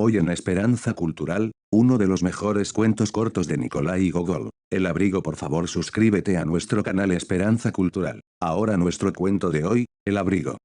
Hoy en Esperanza Cultural, uno de los mejores cuentos cortos de Nikolai Gogol. El Abrigo. Por favor suscríbete a nuestro canal Esperanza Cultural. Ahora nuestro cuento de hoy, El Abrigo.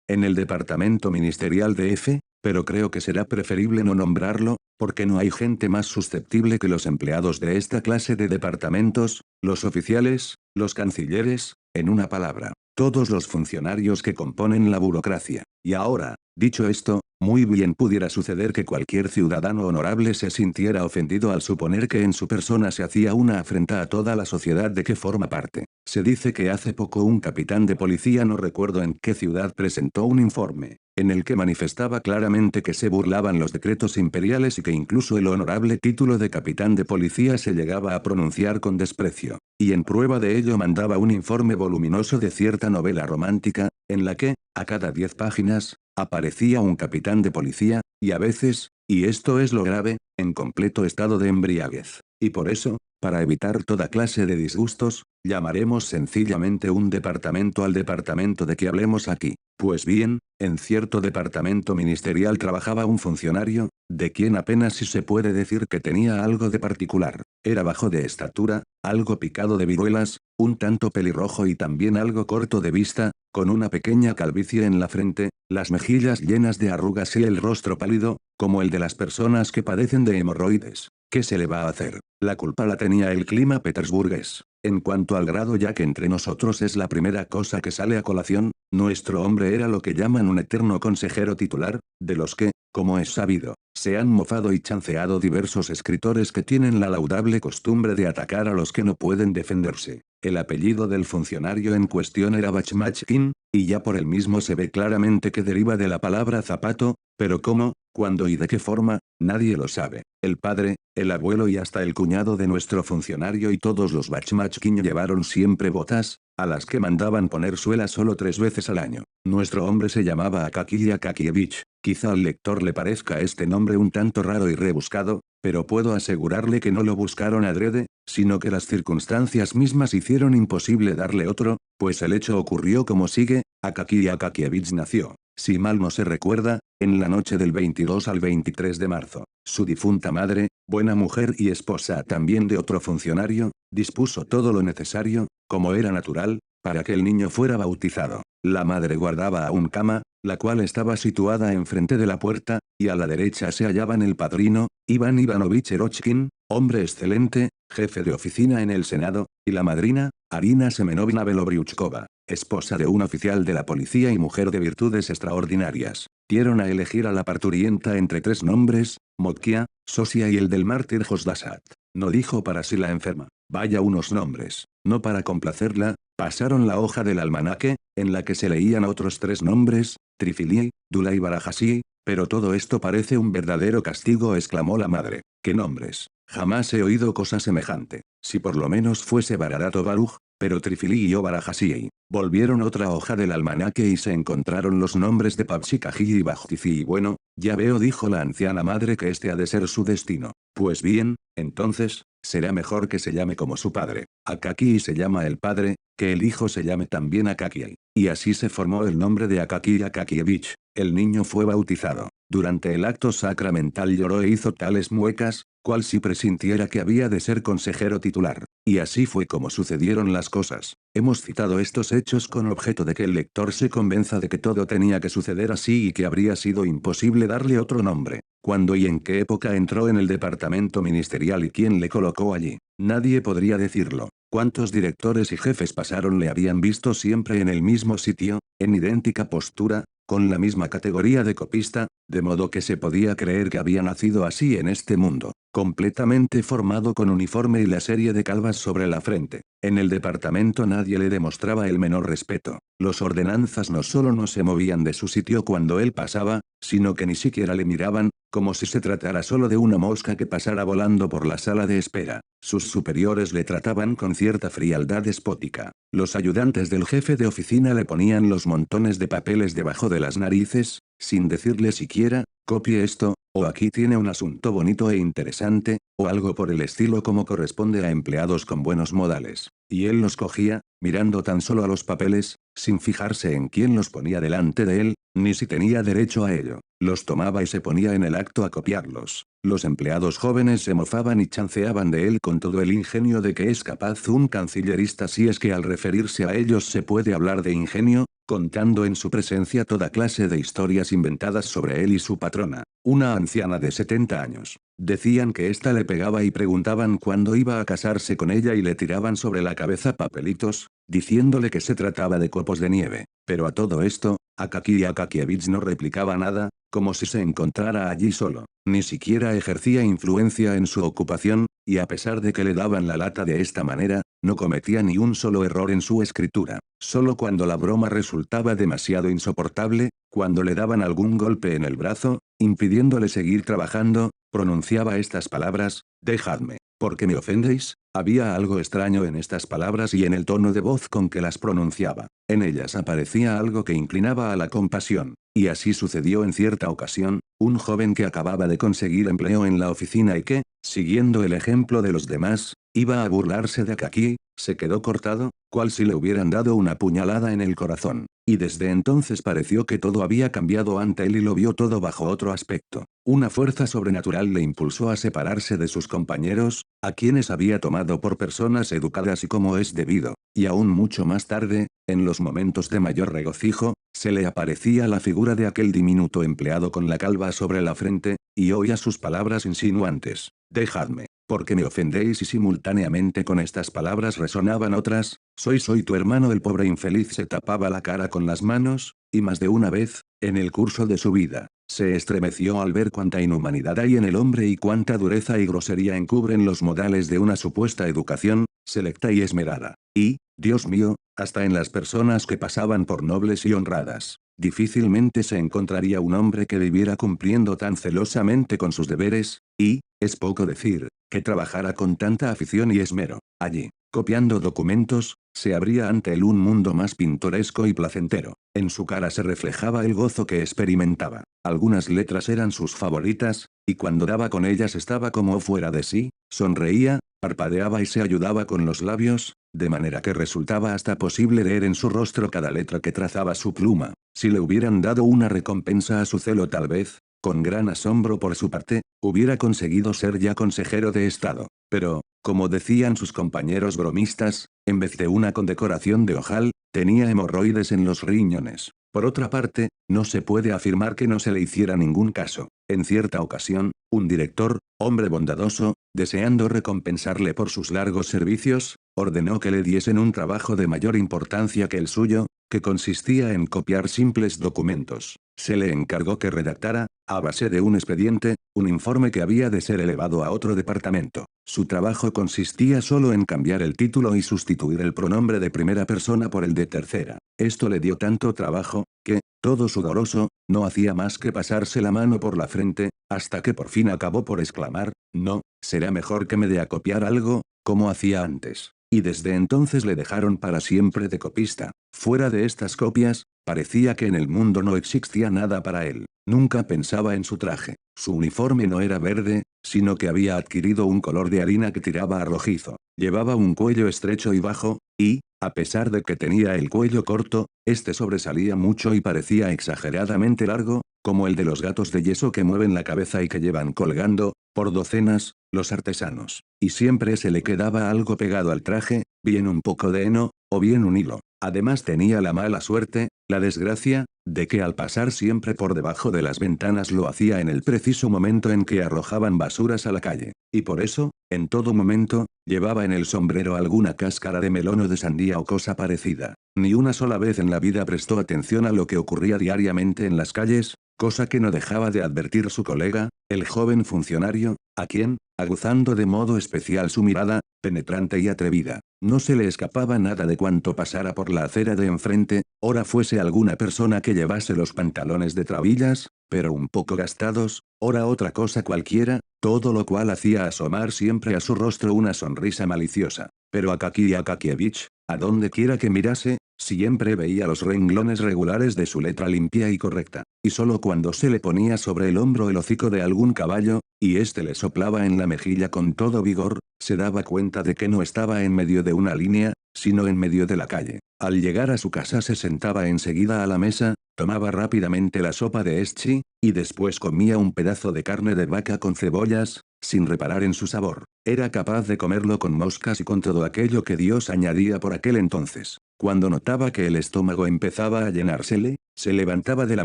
En el departamento ministerial de F, pero creo que será preferible no nombrarlo, porque no hay gente más susceptible que los empleados de esta clase de departamentos, los oficiales, los cancilleres, en una palabra, todos los funcionarios que componen la burocracia. Y ahora, dicho esto, muy bien pudiera suceder que cualquier ciudadano honorable se sintiera ofendido al suponer que en su persona se hacía una afrenta a toda la sociedad de que forma parte. Se dice que hace poco un capitán de policía, no recuerdo en qué ciudad, presentó un informe, en el que manifestaba claramente que se burlaban los decretos imperiales y que incluso el honorable título de capitán de policía se llegaba a pronunciar con desprecio. Y en prueba de ello mandaba un informe voluminoso de cierta novela romántica, en la que, a cada 10 páginas, aparecía un capitán de policía, y a veces, y esto es lo grave, en completo estado de embriaguez. Y por eso, para evitar toda clase de disgustos, llamaremos sencillamente un departamento al departamento de que hablemos aquí. Pues bien, en cierto departamento ministerial trabajaba un funcionario, de quien apenas si se puede decir que tenía algo de particular. Era bajo de estatura, algo picado de viruelas, un tanto pelirrojo y también algo corto de vista, con una pequeña calvicie en la frente, las mejillas llenas de arrugas y el rostro pálido, como el de las personas que padecen de hemorroides. ¿Qué se le va a hacer? La culpa la tenía el clima petersburgués. En cuanto al grado, ya que entre nosotros es la primera cosa que sale a colación, nuestro hombre era lo que llaman un eterno consejero titular, de los que, como es sabido, se han mofado y chanceado diversos escritores que tienen la laudable costumbre de atacar a los que no pueden defenderse. El apellido del funcionario en cuestión era Bachmachkin, y ya por el mismo se ve claramente que deriva de la palabra zapato, pero cómo, cuándo y de qué forma, nadie lo sabe. El padre, el abuelo y hasta el cuñado de nuestro funcionario y todos los Bachmachkin llevaron siempre botas, a las que mandaban poner suela solo 3 veces al año. Nuestro hombre se llamaba Akaki Akakievich. Quizá al lector le parezca este nombre un tanto raro y rebuscado, pero puedo asegurarle que no lo buscaron adrede, sino que las circunstancias mismas hicieron imposible darle otro, pues el hecho ocurrió como sigue. Akaki Akakievich nació, si mal no se recuerda, en la noche del 22 al 23 de marzo. Su difunta madre, buena mujer y esposa también de otro funcionario, dispuso todo lo necesario, como era natural, para que el niño fuera bautizado. La madre guardaba aún cama, la cual estaba situada enfrente de la puerta, y a la derecha se hallaban el padrino, Iván Ivanovich Erochkin, hombre excelente, jefe de oficina en el Senado, y la madrina, Arina Semenovna Belobriuchkova, esposa de un oficial de la policía y mujer de virtudes extraordinarias. Dieron a elegir a la parturienta entre 3 nombres, Motkia, Sosia y el del mártir Josdasat. No dijo para sí la enferma, vaya unos nombres. No para complacerla, pasaron la hoja del almanaque, en la que se leían otros 3 nombres, Trifili, Dula y Barajasi, pero todo esto parece un verdadero castigo, exclamó la madre. ¿Qué nombres? Jamás he oído cosa semejante. Si por lo menos fuese Baradat o Baruch, pero Trifili y Barajasi. Volvieron otra hoja del almanaque y se encontraron los nombres de Papsikaji y Bajtifi. Y bueno, ya veo, dijo la anciana madre, que este ha de ser su destino. Pues bien, entonces, será mejor que se llame como su padre. Akaki se llama el padre, que el hijo se llame también Akaki. Y así se formó el nombre de Akaki Akakievich. El niño fue bautizado. Durante el acto sacramental lloró e hizo tales muecas, cual si presintiera que había de ser consejero titular. Y así fue como sucedieron las cosas. Hemos citado estos hechos con objeto de que el lector se convenza de que todo tenía que suceder así y que habría sido imposible darle otro nombre. ¿Cuándo y en qué época entró en el departamento ministerial y quién le colocó allí? Nadie podría decirlo. ¿Cuántos directores y jefes pasaron le habían visto siempre en el mismo sitio, en idéntica postura, con la misma categoría de copista, de modo que se podía creer que había nacido así en este mundo, completamente formado con uniforme y la serie de calvas sobre la frente? En el departamento nadie le demostraba el menor respeto. Los ordenanzas no solo no se movían de su sitio cuando él pasaba, sino que ni siquiera le miraban, como si se tratara solo de una mosca que pasara volando por la sala de espera. Sus superiores le trataban con cierta frialdad despótica. Los ayudantes del jefe de oficina le ponían los montones de papeles debajo de las narices, sin decirle siquiera, copie esto, o aquí tiene un asunto bonito e interesante, o algo por el estilo como corresponde a empleados con buenos modales. Y él los cogía, mirando tan solo a los papeles, sin fijarse en quién los ponía delante de él, ni si tenía derecho a ello. Los tomaba y se ponía en el acto a copiarlos. Los empleados jóvenes se mofaban y chanceaban de él con todo el ingenio de que es capaz un cancillerista, si es que al referirse a ellos se puede hablar de ingenio, contando en su presencia toda clase de historias inventadas sobre él y su patrona, una anciana de 70 años. Decían que ésta le pegaba y preguntaban cuándo iba a casarse con ella y le tiraban sobre la cabeza papelitos, diciéndole que se trataba de copos de nieve. Pero a todo esto, Akaki Akakievich no replicaba nada, como si se encontrara allí solo. Ni siquiera ejercía influencia en su ocupación, y a pesar de que le daban la lata de esta manera, no cometía ni un solo error en su escritura. Solo cuando la broma resultaba demasiado insoportable, cuando le daban algún golpe en el brazo, impidiéndole seguir trabajando, pronunciaba estas palabras: «Dejadme, porque me ofendéis». Había algo extraño en estas palabras y en el tono de voz con que las pronunciaba. En ellas aparecía algo que inclinaba a la compasión. Y así sucedió en cierta ocasión, un joven que acababa de conseguir empleo en la oficina y que, siguiendo el ejemplo de los demás, iba a burlarse de Akaki, se quedó cortado, cual si le hubieran dado una puñalada en el corazón. Y desde entonces pareció que todo había cambiado ante él y lo vio todo bajo otro aspecto. Una fuerza sobrenatural le impulsó a separarse de sus compañeros, a quienes había tomado por personas educadas y como es debido, y aún mucho más tarde, en los momentos de mayor regocijo, se le aparecía la figura de aquel diminuto empleado con la calva sobre la frente, y oía sus palabras insinuantes: «Dejadme, porque me ofendéis», y simultáneamente con estas palabras resonaban otras: «Soy tu hermano». El pobre infeliz se tapaba la cara con las manos, y más de una vez, en el curso de su vida, se estremeció al ver cuánta inhumanidad hay en el hombre y cuánta dureza y grosería encubren los modales de una supuesta educación, selecta y esmerada. Y, Dios mío, hasta en las personas que pasaban por nobles y honradas. Difícilmente se encontraría un hombre que viviera cumpliendo tan celosamente con sus deberes, y, es poco decir, que trabajara con tanta afición y esmero. Allí, copiando documentos, se abría ante él un mundo más pintoresco y placentero. En su cara se reflejaba el gozo que experimentaba. Algunas letras eran sus favoritas, y cuando daba con ellas estaba como fuera de sí, sonreía, parpadeaba y se ayudaba con los labios, de manera que resultaba hasta posible leer en su rostro cada letra que trazaba su pluma. Si le hubieran dado una recompensa a su celo, tal vez, con gran asombro por su parte, hubiera conseguido ser ya consejero de Estado. Pero, como decían sus compañeros bromistas, en vez de una condecoración de ojal, tenía hemorroides en los riñones. Por otra parte, no se puede afirmar que no se le hiciera ningún caso. En cierta ocasión, un director, hombre bondadoso, deseando recompensarle por sus largos servicios, ordenó que le diesen un trabajo de mayor importancia que el suyo, que consistía en copiar simples documentos. Se le encargó que redactara, a base de un expediente, un informe que había de ser elevado a otro departamento. Su trabajo consistía solo en cambiar el título y sustituir el pronombre de primera persona por el de tercera. Esto le dio tanto trabajo, que, todo sudoroso, no hacía más que pasarse la mano por la frente, hasta que por fin acabó por exclamar: «No, será mejor que me dé a copiar algo, como hacía antes». Y desde entonces le dejaron para siempre de copista. Fuera de estas copias, parecía que en el mundo no existía nada para él. Nunca pensaba en su traje. Su uniforme no era verde, sino que había adquirido un color de harina que tiraba a rojizo. Llevaba un cuello estrecho y bajo, y, a pesar de que tenía el cuello corto, este sobresalía mucho y parecía exageradamente largo, como el de los gatos de yeso que mueven la cabeza y que llevan colgando, por docenas, los artesanos. Y siempre se le quedaba algo pegado al traje, bien un poco de heno, o bien un hilo. Además tenía la mala suerte, la desgracia, de que al pasar siempre por debajo de las ventanas lo hacía en el preciso momento en que arrojaban basuras a la calle. Y por eso, en todo momento, llevaba en el sombrero alguna cáscara de melón o de sandía o cosa parecida. Ni una sola vez en la vida prestó atención a lo que ocurría diariamente en las calles, cosa que no dejaba de advertir su colega, el joven funcionario, a quien, aguzando de modo especial su mirada, penetrante y atrevida, no se le escapaba nada de cuanto pasara por la acera de enfrente, ora fuese alguna persona que llevase los pantalones de trabillas, pero un poco gastados, ora otra cosa cualquiera, todo lo cual hacía asomar siempre a su rostro una sonrisa maliciosa. Pero Akaki Akakievich, a donde quiera que mirase, siempre veía los renglones regulares de su letra limpia y correcta, y solo cuando se le ponía sobre el hombro el hocico de algún caballo, y éste le soplaba en la mejilla con todo vigor, se daba cuenta de que no estaba en medio de una línea, sino en medio de la calle. Al llegar a su casa se sentaba enseguida a la mesa, tomaba rápidamente la sopa de eschi, y después comía un pedazo de carne de vaca con cebollas, sin reparar en su sabor. Era capaz de comerlo con moscas y con todo aquello que Dios añadía por aquel entonces. Cuando notaba que el estómago empezaba a llenársele, se levantaba de la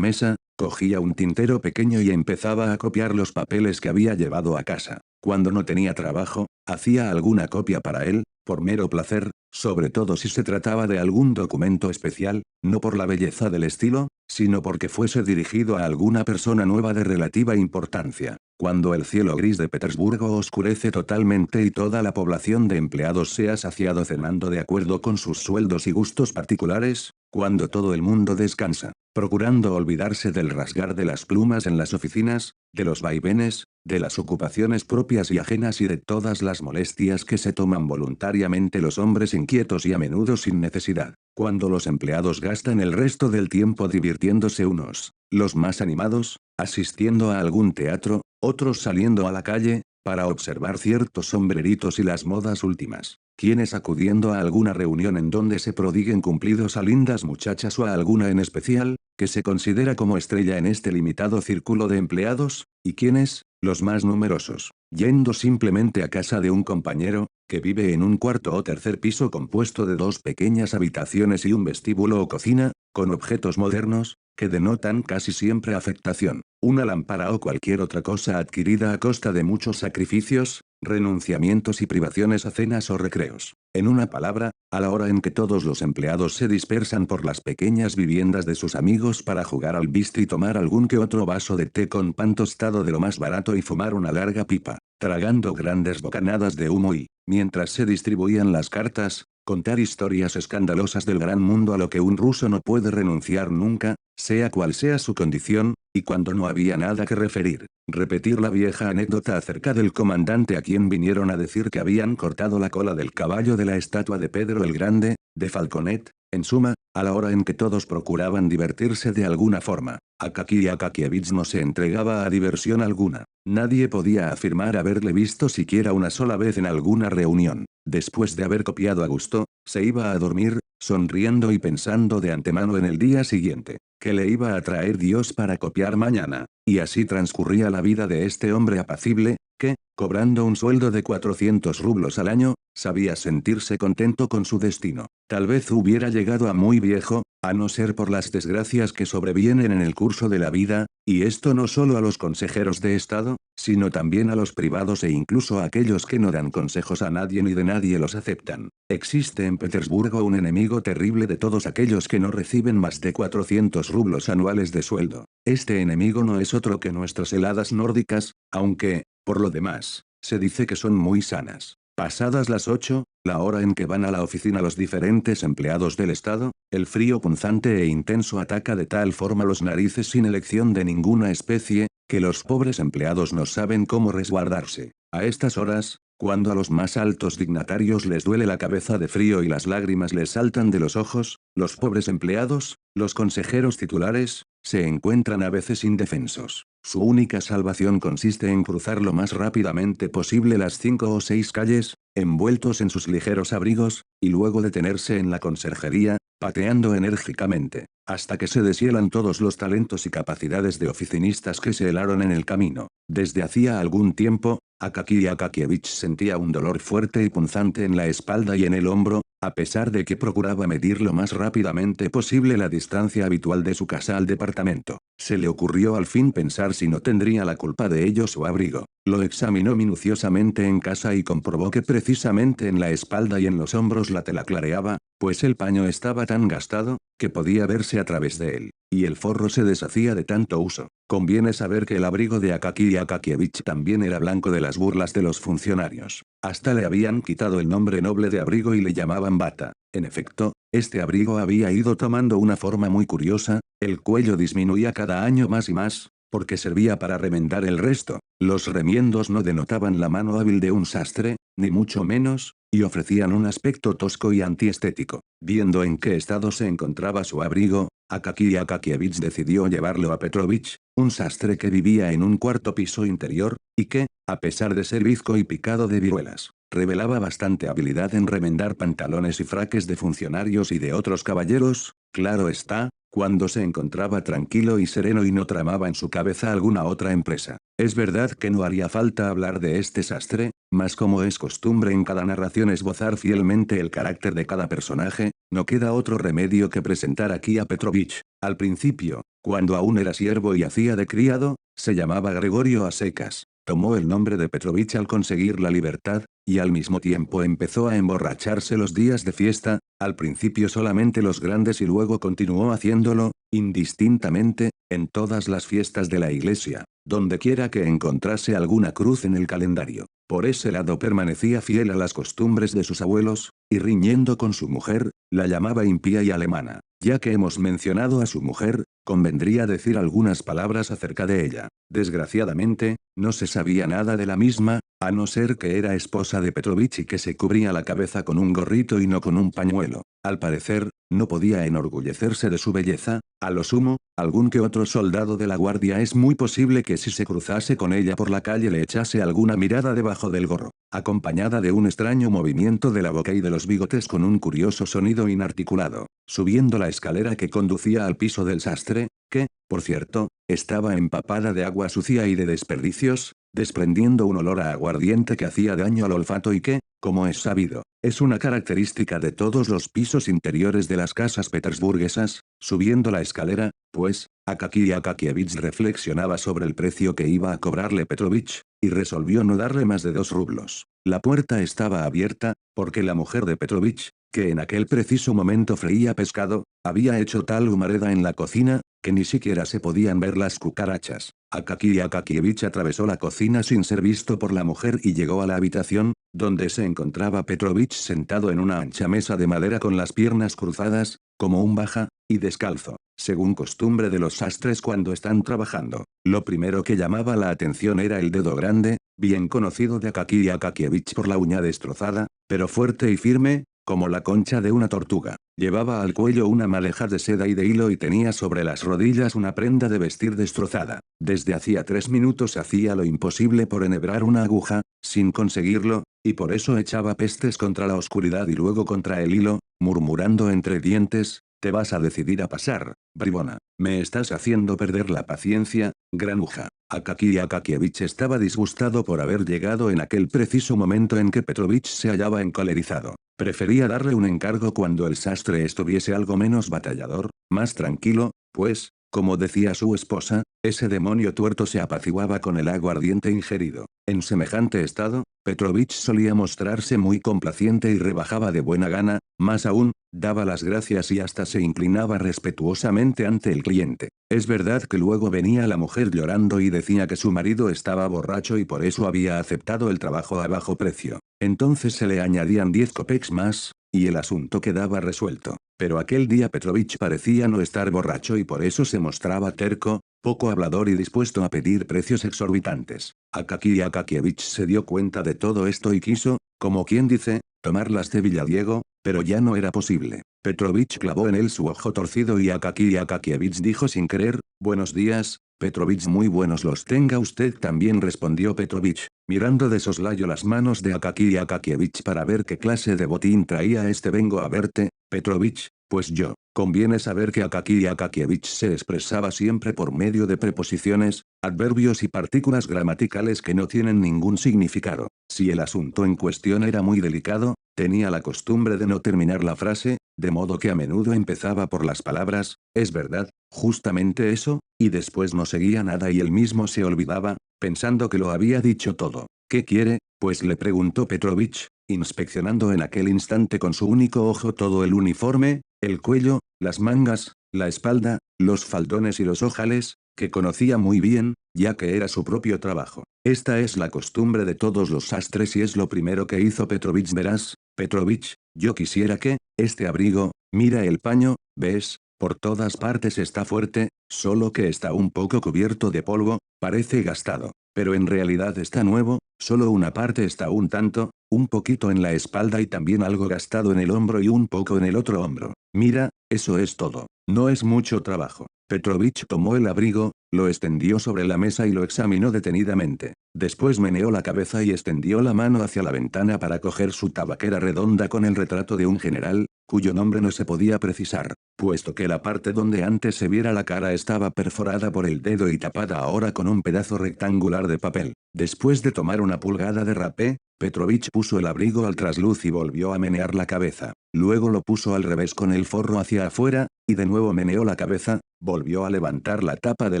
mesa, cogía un tintero pequeño y empezaba a copiar los papeles que había llevado a casa. Cuando no tenía trabajo, hacía alguna copia para él, por mero placer, sobre todo si se trataba de algún documento especial, no por la belleza del estilo, sino porque fuese dirigido a alguna persona nueva de relativa importancia. Cuando el cielo gris de Petersburgo oscurece totalmente y toda la población de empleados se ha saciado cenando de acuerdo con sus sueldos y gustos particulares, cuando todo el mundo descansa, procurando olvidarse del rasgar de las plumas en las oficinas, de los vaivenes, de las ocupaciones propias y ajenas y de todas las molestias que se toman voluntariamente los hombres inquietos y a menudo sin necesidad. Cuando los empleados gastan el resto del tiempo divirtiéndose unos, los más animados, asistiendo a algún teatro, otros saliendo a la calle, para observar ciertos sombreritos y las modas últimas, quienes acudiendo a alguna reunión en donde se prodiguen cumplidos a lindas muchachas o a alguna en especial, que se considera como estrella en este limitado círculo de empleados, y quienes, los más numerosos, yendo simplemente a casa de un compañero, que vive en un cuarto o tercer piso compuesto de dos pequeñas habitaciones y un vestíbulo o cocina, con objetos modernos, que denotan casi siempre afectación, una lámpara o cualquier otra cosa adquirida a costa de muchos sacrificios, renunciamientos y privaciones a cenas o recreos. En una palabra, a la hora en que todos los empleados se dispersan por las pequeñas viviendas de sus amigos para jugar al biste y tomar algún que otro vaso de té con pan tostado de lo más barato y fumar una larga pipa, tragando grandes bocanadas de humo y, mientras se distribuían las cartas, contar historias escandalosas del gran mundo a lo que un ruso no puede renunciar nunca, sea cual sea su condición, y cuando no había nada que referir, repetir la vieja anécdota acerca del comandante a quien vinieron a decir que habían cortado la cola del caballo de la estatua de Pedro el Grande, de Falconet, en suma, a la hora en que todos procuraban divertirse de alguna forma, Akaki Akakievich no se entregaba a diversión alguna. Nadie podía afirmar haberle visto siquiera una sola vez en alguna reunión. Después de haber copiado a gusto, se iba a dormir, sonriendo y pensando de antemano en el día siguiente, que le iba a traer Dios para copiar mañana, y así transcurría la vida de este hombre apacible, que, cobrando un sueldo de 400 rublos al año, sabía sentirse contento con su destino. Tal vez hubiera llegado a muy viejo, a no ser por las desgracias que sobrevienen en el curso de la vida, y esto no solo a los consejeros de Estado, sino también a los privados e incluso a aquellos que no dan consejos a nadie ni de nadie los aceptan. Existe en Petersburgo un enemigo terrible de todos aquellos que no reciben más de 400 rublos anuales de sueldo. Este enemigo no es otro que nuestras heladas nórdicas, aunque, por lo demás, se dice que son muy sanas. Pasadas las 8, la hora en que van a la oficina los diferentes empleados del Estado, el frío punzante e intenso ataca de tal forma los narices sin elección de ninguna especie, que los pobres empleados no saben cómo resguardarse. A estas horas, cuando a los más altos dignatarios les duele la cabeza de frío y las lágrimas les saltan de los ojos, los pobres empleados, los consejeros titulares, se encuentran a veces indefensos. Su única salvación consiste en cruzar lo más rápidamente posible las 5 o 6 calles, envueltos en sus ligeros abrigos, y luego detenerse en la conserjería, pateando enérgicamente, hasta que se deshielan todos los talentos y capacidades de oficinistas que se helaron en el camino. Desde hacía algún tiempo, Akaki Akakievich sentía un dolor fuerte y punzante en la espalda y en el hombro, a pesar de que procuraba medir lo más rápidamente posible la distancia habitual de su casa al departamento. Se le ocurrió al fin pensar si no tendría la culpa de ello su abrigo. Lo examinó minuciosamente en casa y comprobó que precisamente en la espalda y en los hombros la tela clareaba, pues el paño estaba tan gastado, que podía verse a través de él, y el forro se deshacía de tanto uso. Conviene saber que el abrigo de Akaki Akakievich también era blanco de las burlas de los funcionarios. Hasta le habían quitado el nombre noble de abrigo y le llamaban bata. En efecto, este abrigo había ido tomando una forma muy curiosa, el cuello disminuía cada año más y más, porque servía para remendar el resto. Los remiendos no denotaban la mano hábil de un sastre, ni mucho menos, y ofrecían un aspecto tosco y antiestético. Viendo en qué estado se encontraba su abrigo, Akaki Akakievich decidió llevarlo a Petrovich, un sastre que vivía en un cuarto piso interior, y que, a pesar de ser bizco y picado de viruelas, revelaba bastante habilidad en remendar pantalones y fraques de funcionarios y de otros caballeros, claro está, cuando se encontraba tranquilo y sereno y no tramaba en su cabeza alguna otra empresa. Es verdad que no haría falta hablar de este sastre, mas como es costumbre en cada narración esbozar fielmente el carácter de cada personaje, no queda otro remedio que presentar aquí a Petrovich. Al principio, cuando aún era siervo y hacía de criado, se llamaba Gregorio a secas. Tomó el nombre de Petrovich al conseguir la libertad, y al mismo tiempo empezó a emborracharse los días de fiesta, al principio solamente los grandes y luego continuó haciéndolo, indistintamente, en todas las fiestas de la iglesia, dondequiera que encontrase alguna cruz en el calendario. Por ese lado permanecía fiel a las costumbres de sus abuelos, y riñendo con su mujer, la llamaba impía y alemana. Ya que hemos mencionado a su mujer, convendría decir algunas palabras acerca de ella. Desgraciadamente, no se sabía nada de la misma, a no ser que era esposa de Petrovich y que se cubría la cabeza con un gorrito y no con un pañuelo. Al parecer, no podía enorgullecerse de su belleza, a lo sumo, algún que otro soldado de la guardia es muy posible que si se cruzase con ella por la calle le echase alguna mirada debajo del gorro, acompañada de un extraño movimiento de la boca y de los bigotes con un curioso sonido inarticulado, subiendo la escalera que conducía al piso del sastre, que, por cierto, estaba empapada de agua sucia y de desperdicios, desprendiendo un olor a aguardiente que hacía daño al olfato y que, como es sabido, es una característica de todos los pisos interiores de las casas petersburguesas. Subiendo la escalera, pues, Akaki Akakievich reflexionaba sobre el precio que iba a cobrarle Petrovich, y resolvió no darle más de 2 rublos. La puerta estaba abierta, porque la mujer de Petrovich, que en aquel preciso momento freía pescado, había hecho tal humareda en la cocina, que ni siquiera se podían ver las cucarachas. Akaki Akakievich atravesó la cocina sin ser visto por la mujer y llegó a la habitación, donde se encontraba Petrovich sentado en una ancha mesa de madera con las piernas cruzadas, como un baja, y descalzo, según costumbre de los sastres cuando están trabajando. Lo primero que llamaba la atención era el dedo grande, bien conocido de Akaki Akakievich por la uña destrozada, pero fuerte y firme, como la concha de una tortuga. Llevaba al cuello una madeja de seda y de hilo y tenía sobre las rodillas una prenda de vestir destrozada. Desde hacía 3 minutos hacía lo imposible por enhebrar una aguja, sin conseguirlo, y por eso echaba pestes contra la oscuridad y luego contra el hilo, murmurando entre dientes: «Te vas a decidir a pasar, bribona. Me estás haciendo perder la paciencia, granuja». Akaki Akakievich estaba disgustado por haber llegado en aquel preciso momento en que Petrovich se hallaba encolerizado. Prefería darle un encargo cuando el sastre estuviese algo menos batallador, más tranquilo, pues, como decía su esposa, ese demonio tuerto se apaciguaba con el aguardiente ingerido. En semejante estado, Petrovich solía mostrarse muy complaciente y rebajaba de buena gana, más aún, daba las gracias y hasta se inclinaba respetuosamente ante el cliente. Es verdad que luego venía la mujer llorando y decía que su marido estaba borracho y por eso había aceptado el trabajo a bajo precio. Entonces se le añadían 10 kopecks más, y el asunto quedaba resuelto. Pero aquel día Petrovich parecía no estar borracho y por eso se mostraba terco, poco hablador y dispuesto a pedir precios exorbitantes. Akaki Akakievich se dio cuenta de todo esto y quiso, como quien dice, tomarlas de Villadiego, pero ya no era posible. Petrovich clavó en él su ojo torcido y Akaki Akakievich dijo sin querer: «Buenos días, Petrovich». «Muy buenos los tenga usted también», respondió Petrovich, mirando de soslayo las manos de Akaki Akakievich para ver qué clase de botín traía este. «Vengo a verte, Petrovich, pues yo». Conviene saber que Akaki Akakievich se expresaba siempre por medio de preposiciones, adverbios y partículas gramaticales que no tienen ningún significado. Si el asunto en cuestión era muy delicado, tenía la costumbre de no terminar la frase, de modo que a menudo empezaba por las palabras: «Es verdad, justamente eso», y después no seguía nada y él mismo se olvidaba, pensando que lo había dicho todo. «¿Qué quiere, pues?», le preguntó Petrovich, inspeccionando en aquel instante con su único ojo todo el uniforme, el cuello, las mangas, la espalda, los faldones y los ojales, que conocía muy bien, ya que era su propio trabajo. Esta es la costumbre de todos los sastres y es lo primero que hizo Petrovich. «Verás, Petrovich, yo quisiera que, este abrigo, mira el paño, ¿ves? Por todas partes está fuerte, solo que está un poco cubierto de polvo, parece gastado. Pero en realidad está nuevo, solo una parte está un poquito en la espalda y también algo gastado en el hombro y un poco en el otro hombro. Mira, eso es todo. No es mucho trabajo. Petrovich tomó el abrigo, lo extendió sobre la mesa y lo examinó detenidamente. Después meneó la cabeza y extendió la mano hacia la ventana para coger su tabaquera redonda con el retrato de un general, cuyo nombre no se podía precisar, puesto que la parte donde antes se viera la cara estaba perforada por el dedo y tapada ahora con un pedazo rectangular de papel. Después de tomar una pulgada de rapé, Petrovich puso el abrigo al trasluz y volvió a menear la cabeza. Luego lo puso al revés con el forro hacia afuera, y de nuevo meneó la cabeza, volvió a levantar la tapa de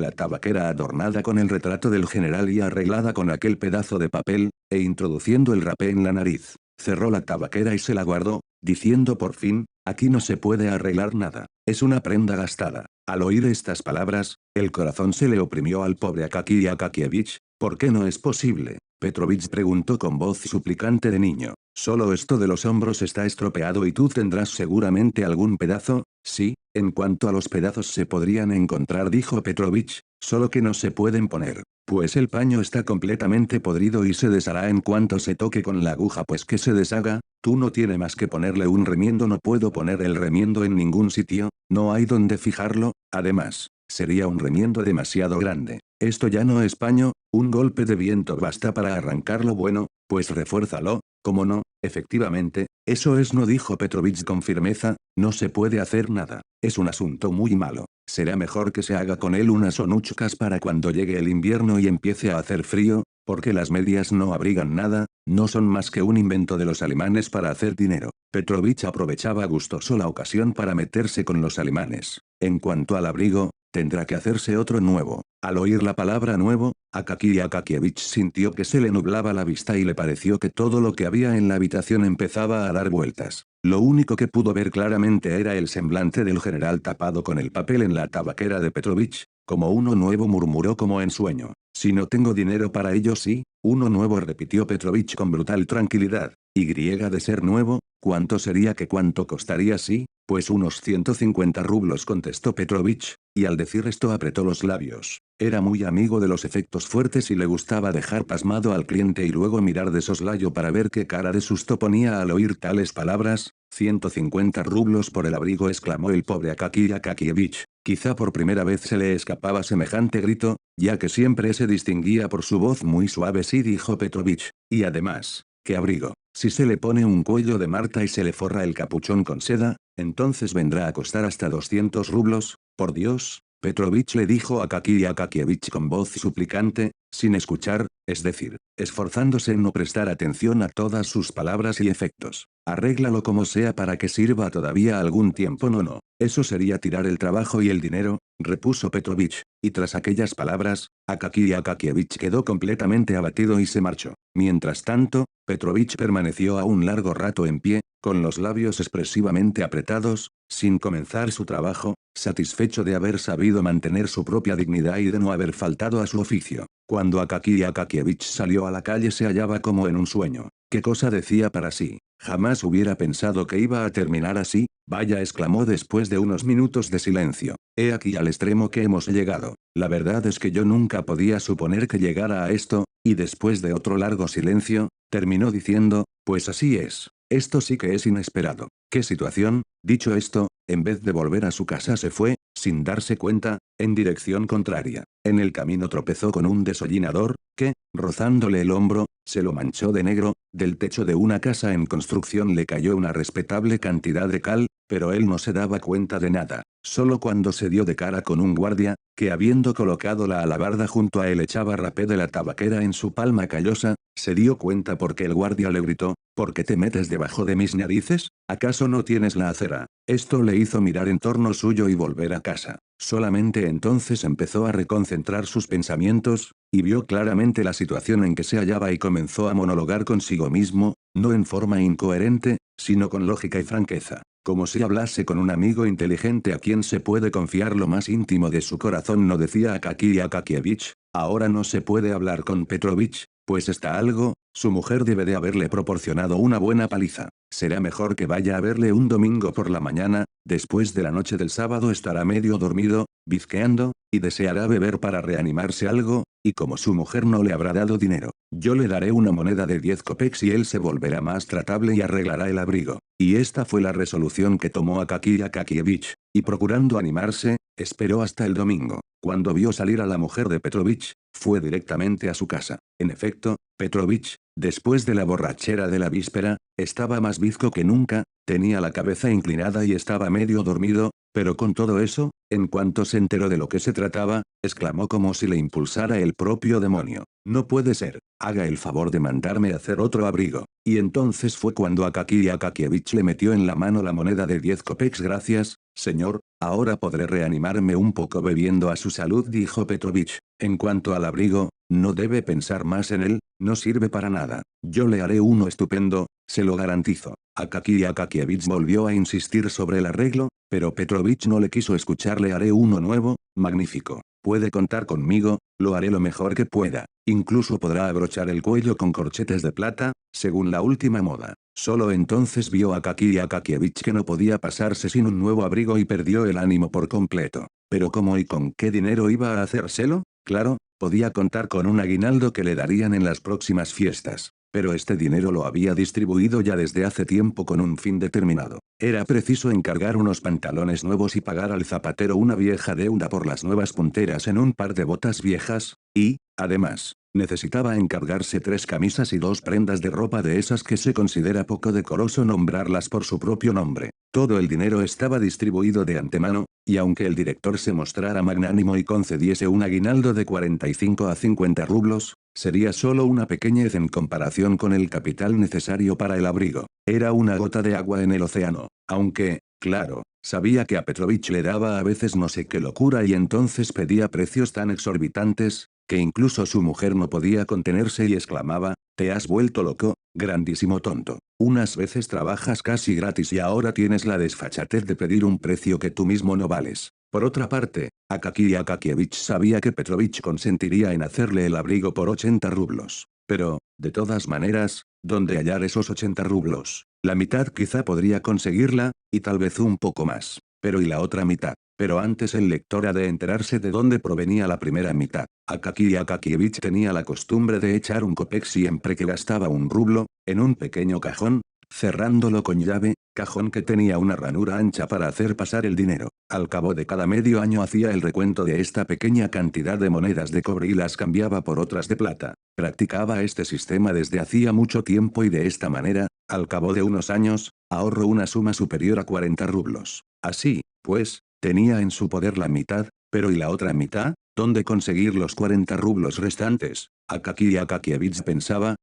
la tabaquera adornada con el retrato del general y arreglada con aquel pedazo de papel, e introduciendo el rapé en la nariz, cerró la tabaquera y se la guardó, diciendo por fin, aquí no se puede arreglar nada, es una prenda gastada. Al oír estas palabras, el corazón se le oprimió al pobre Akaki Akakievich. ¿Por qué no es posible? Petrovich preguntó con voz suplicante de niño. Solo esto de los hombros está estropeado y tú tendrás seguramente algún pedazo. Sí, en cuanto a los pedazos se podrían encontrar, dijo Petrovich, solo que no se pueden poner. Pues el paño está completamente podrido y se deshará en cuanto se toque con la aguja, pues que se deshaga. Tú no tiene más que ponerle un remiendo. No puedo poner el remiendo en ningún sitio, no hay donde fijarlo, además, sería un remiendo demasiado grande. Esto ya no es paño, un golpe de viento basta para arrancarlo. Bueno, pues refuérzalo, ¿cómo no? Efectivamente, eso es, no, dijo Petrovich con firmeza, no se puede hacer nada, es un asunto muy malo. Será mejor que se haga con él unas onuchkas para cuando llegue el invierno y empiece a hacer frío, porque las medias no abrigan nada, no son más que un invento de los alemanes para hacer dinero. Petrovich aprovechaba gustoso la ocasión para meterse con los alemanes. En cuanto al abrigo, tendrá que hacerse otro nuevo. Al oír la palabra nuevo, Akaki Akakievich sintió que se le nublaba la vista y le pareció que todo lo que había en la habitación empezaba a dar vueltas. Lo único que pudo ver claramente era el semblante del general tapado con el papel en la tabaquera de Petrovich. Como uno nuevo, murmuró como en sueño. Si no tengo dinero para ello, sí, uno nuevo, repitió Petrovich con brutal tranquilidad. Y de ser nuevo, ¿cuánto sería? ¿Que cuánto costaría? Sí, pues unos 150 rublos, contestó Petrovich, y al decir esto apretó los labios. Era muy amigo de los efectos fuertes y le gustaba dejar pasmado al cliente y luego mirar de soslayo para ver qué cara de susto ponía al oír tales palabras. 150 rublos por el abrigo, exclamó el pobre Akaki Akakievich. Quizá por primera vez se le escapaba semejante grito, ya que siempre se distinguía por su voz muy suave. Sí, dijo Petrovich, y además, ¿qué abrigo? Si se le pone un cuello de Marta y se le forra el capuchón con seda, entonces vendrá a costar hasta 200 rublos, por Dios. Petrovich le dijo a Akaki Akakievich con voz suplicante, sin escuchar, es decir, esforzándose en no prestar atención a todas sus palabras y efectos. Arréglalo como sea para que sirva todavía algún tiempo. No, eso sería tirar el trabajo y el dinero, repuso Petrovich, y tras aquellas palabras, Akaki Akakievich quedó completamente abatido y se marchó. Mientras tanto, Petrovich permaneció a un largo rato en pie, con los labios expresivamente apretados, sin comenzar su trabajo, satisfecho de haber sabido mantener su propia dignidad y de no haber faltado a su oficio. Cuando Akaki Akakievich salió a la calle se hallaba como en un sueño. ¿Qué cosa decía para sí? Jamás hubiera pensado que iba a terminar así. Vaya, exclamó después de unos minutos de silencio. He aquí al extremo que hemos llegado. La verdad es que yo nunca podía suponer que llegara a esto, y después de otro largo silencio, terminó diciendo, pues así es. Esto sí que es inesperado. ¿Qué situación? Dicho esto, en vez de volver a su casa se fue, sin darse cuenta, en dirección contraria. En el camino tropezó con un desollinador, que, rozándole el hombro, se lo manchó de negro. Del techo de una casa en construcción le cayó una respetable cantidad de cal, pero él no se daba cuenta de nada. Solo cuando se dio de cara con un guardia, que habiendo colocado la alabarda junto a él echaba rapé de la tabaquera en su palma callosa, se dio cuenta porque el guardia le gritó, ¿por qué te metes debajo de mis narices? ¿Acaso no tienes la acera? Esto le hizo mirar en torno suyo y volver a casa. Solamente entonces empezó a reconcentrar sus pensamientos, y vio claramente la situación en que se hallaba y comenzó a monologar consigo mismo, no en forma incoherente, sino con lógica y franqueza, como si hablase con un amigo inteligente a quien se puede confiar lo más íntimo de su corazón. No decía Akaki Akakievich, ahora no se puede hablar con Petrovich, Pues está algo, su mujer debe de haberle proporcionado una buena paliza. Será mejor que vaya a verle un domingo por la mañana, después de la noche del sábado estará medio dormido, bizqueando, y deseará beber para reanimarse algo, y como su mujer no le habrá dado dinero, yo le daré una moneda de 10 copecks y él se volverá más tratable y arreglará el abrigo. Y esta fue la resolución que tomó Akaky Akakievich, y procurando animarse, esperó hasta el domingo. Cuando vio salir a la mujer de Petrovich, fue directamente a su casa. En efecto, Petrovich, después de la borrachera de la víspera, estaba más bizco que nunca, tenía la cabeza inclinada y estaba medio dormido, pero con todo eso, en cuanto se enteró de lo que se trataba, exclamó como si le impulsara el propio demonio. No puede ser, haga el favor de mandarme hacer otro abrigo. Y entonces fue cuando Akaky Akakievich le metió en la mano la moneda de 10 copecks. Gracias, señor, ahora podré reanimarme un poco bebiendo a su salud, dijo Petrovich. En cuanto al abrigo, no debe pensar más en él, no sirve para nada. Yo le haré uno estupendo, se lo garantizo. Akaky Akakievich volvió a insistir sobre el arreglo, pero Petrovich no le quiso escuchar. Le haré uno nuevo, magnífico. Puede contar conmigo, lo haré lo mejor que pueda. Incluso podrá abrochar el cuello con corchetes de plata, según la última moda. Solo entonces vio a Akaky Akakievich que no podía pasarse sin un nuevo abrigo y perdió el ánimo por completo. Pero ¿cómo y con qué dinero iba a hacérselo? Claro, podía contar con un aguinaldo que le darían en las próximas fiestas. Pero este dinero lo había distribuido ya desde hace tiempo con un fin determinado. Era preciso encargar unos pantalones nuevos y pagar al zapatero una vieja deuda por las nuevas punteras en un par de botas viejas, y, además, necesitaba encargarse 3 camisas y 2 prendas de ropa de esas que se considera poco decoroso nombrarlas por su propio nombre. Todo el dinero estaba distribuido de antemano, y aunque el director se mostrara magnánimo y concediese un aguinaldo de 45 a 50 rublos, sería solo una pequeñez en comparación con el capital necesario para el abrigo. Era una gota de agua en el océano, aunque, claro, sabía que a Petrovich le daba a veces no sé qué locura y entonces pedía precios tan exorbitantes, que incluso su mujer no podía contenerse y exclamaba, «Te has vuelto loco, grandísimo tonto. Unas veces trabajas casi gratis y ahora tienes la desfachatez de pedir un precio que tú mismo no vales». Por otra parte, Akaky Akakievich sabía que Petrovich consentiría en hacerle el abrigo por 80 rublos. Pero, de todas maneras, ¿dónde hallar esos 80 rublos? La mitad quizá podría conseguirla, y tal vez un poco más. Pero ¿y la otra mitad? Pero antes el lector ha de enterarse de dónde provenía la primera mitad. Akaky Akakievich tenía la costumbre de echar un copec siempre que gastaba un rublo, en un pequeño cajón, cerrándolo con llave, cajón que tenía una ranura ancha para hacer pasar el dinero. Al cabo de cada medio año hacía el recuento de esta pequeña cantidad de monedas de cobre y las cambiaba por otras de plata. Practicaba este sistema desde hacía mucho tiempo y de esta manera, al cabo de unos años, ahorró una suma superior a 40 rublos. Así, pues, tenía en su poder la mitad, pero ¿y la otra mitad? ¿Dónde conseguir los 40 rublos restantes? Akaky Akakievich pensaba,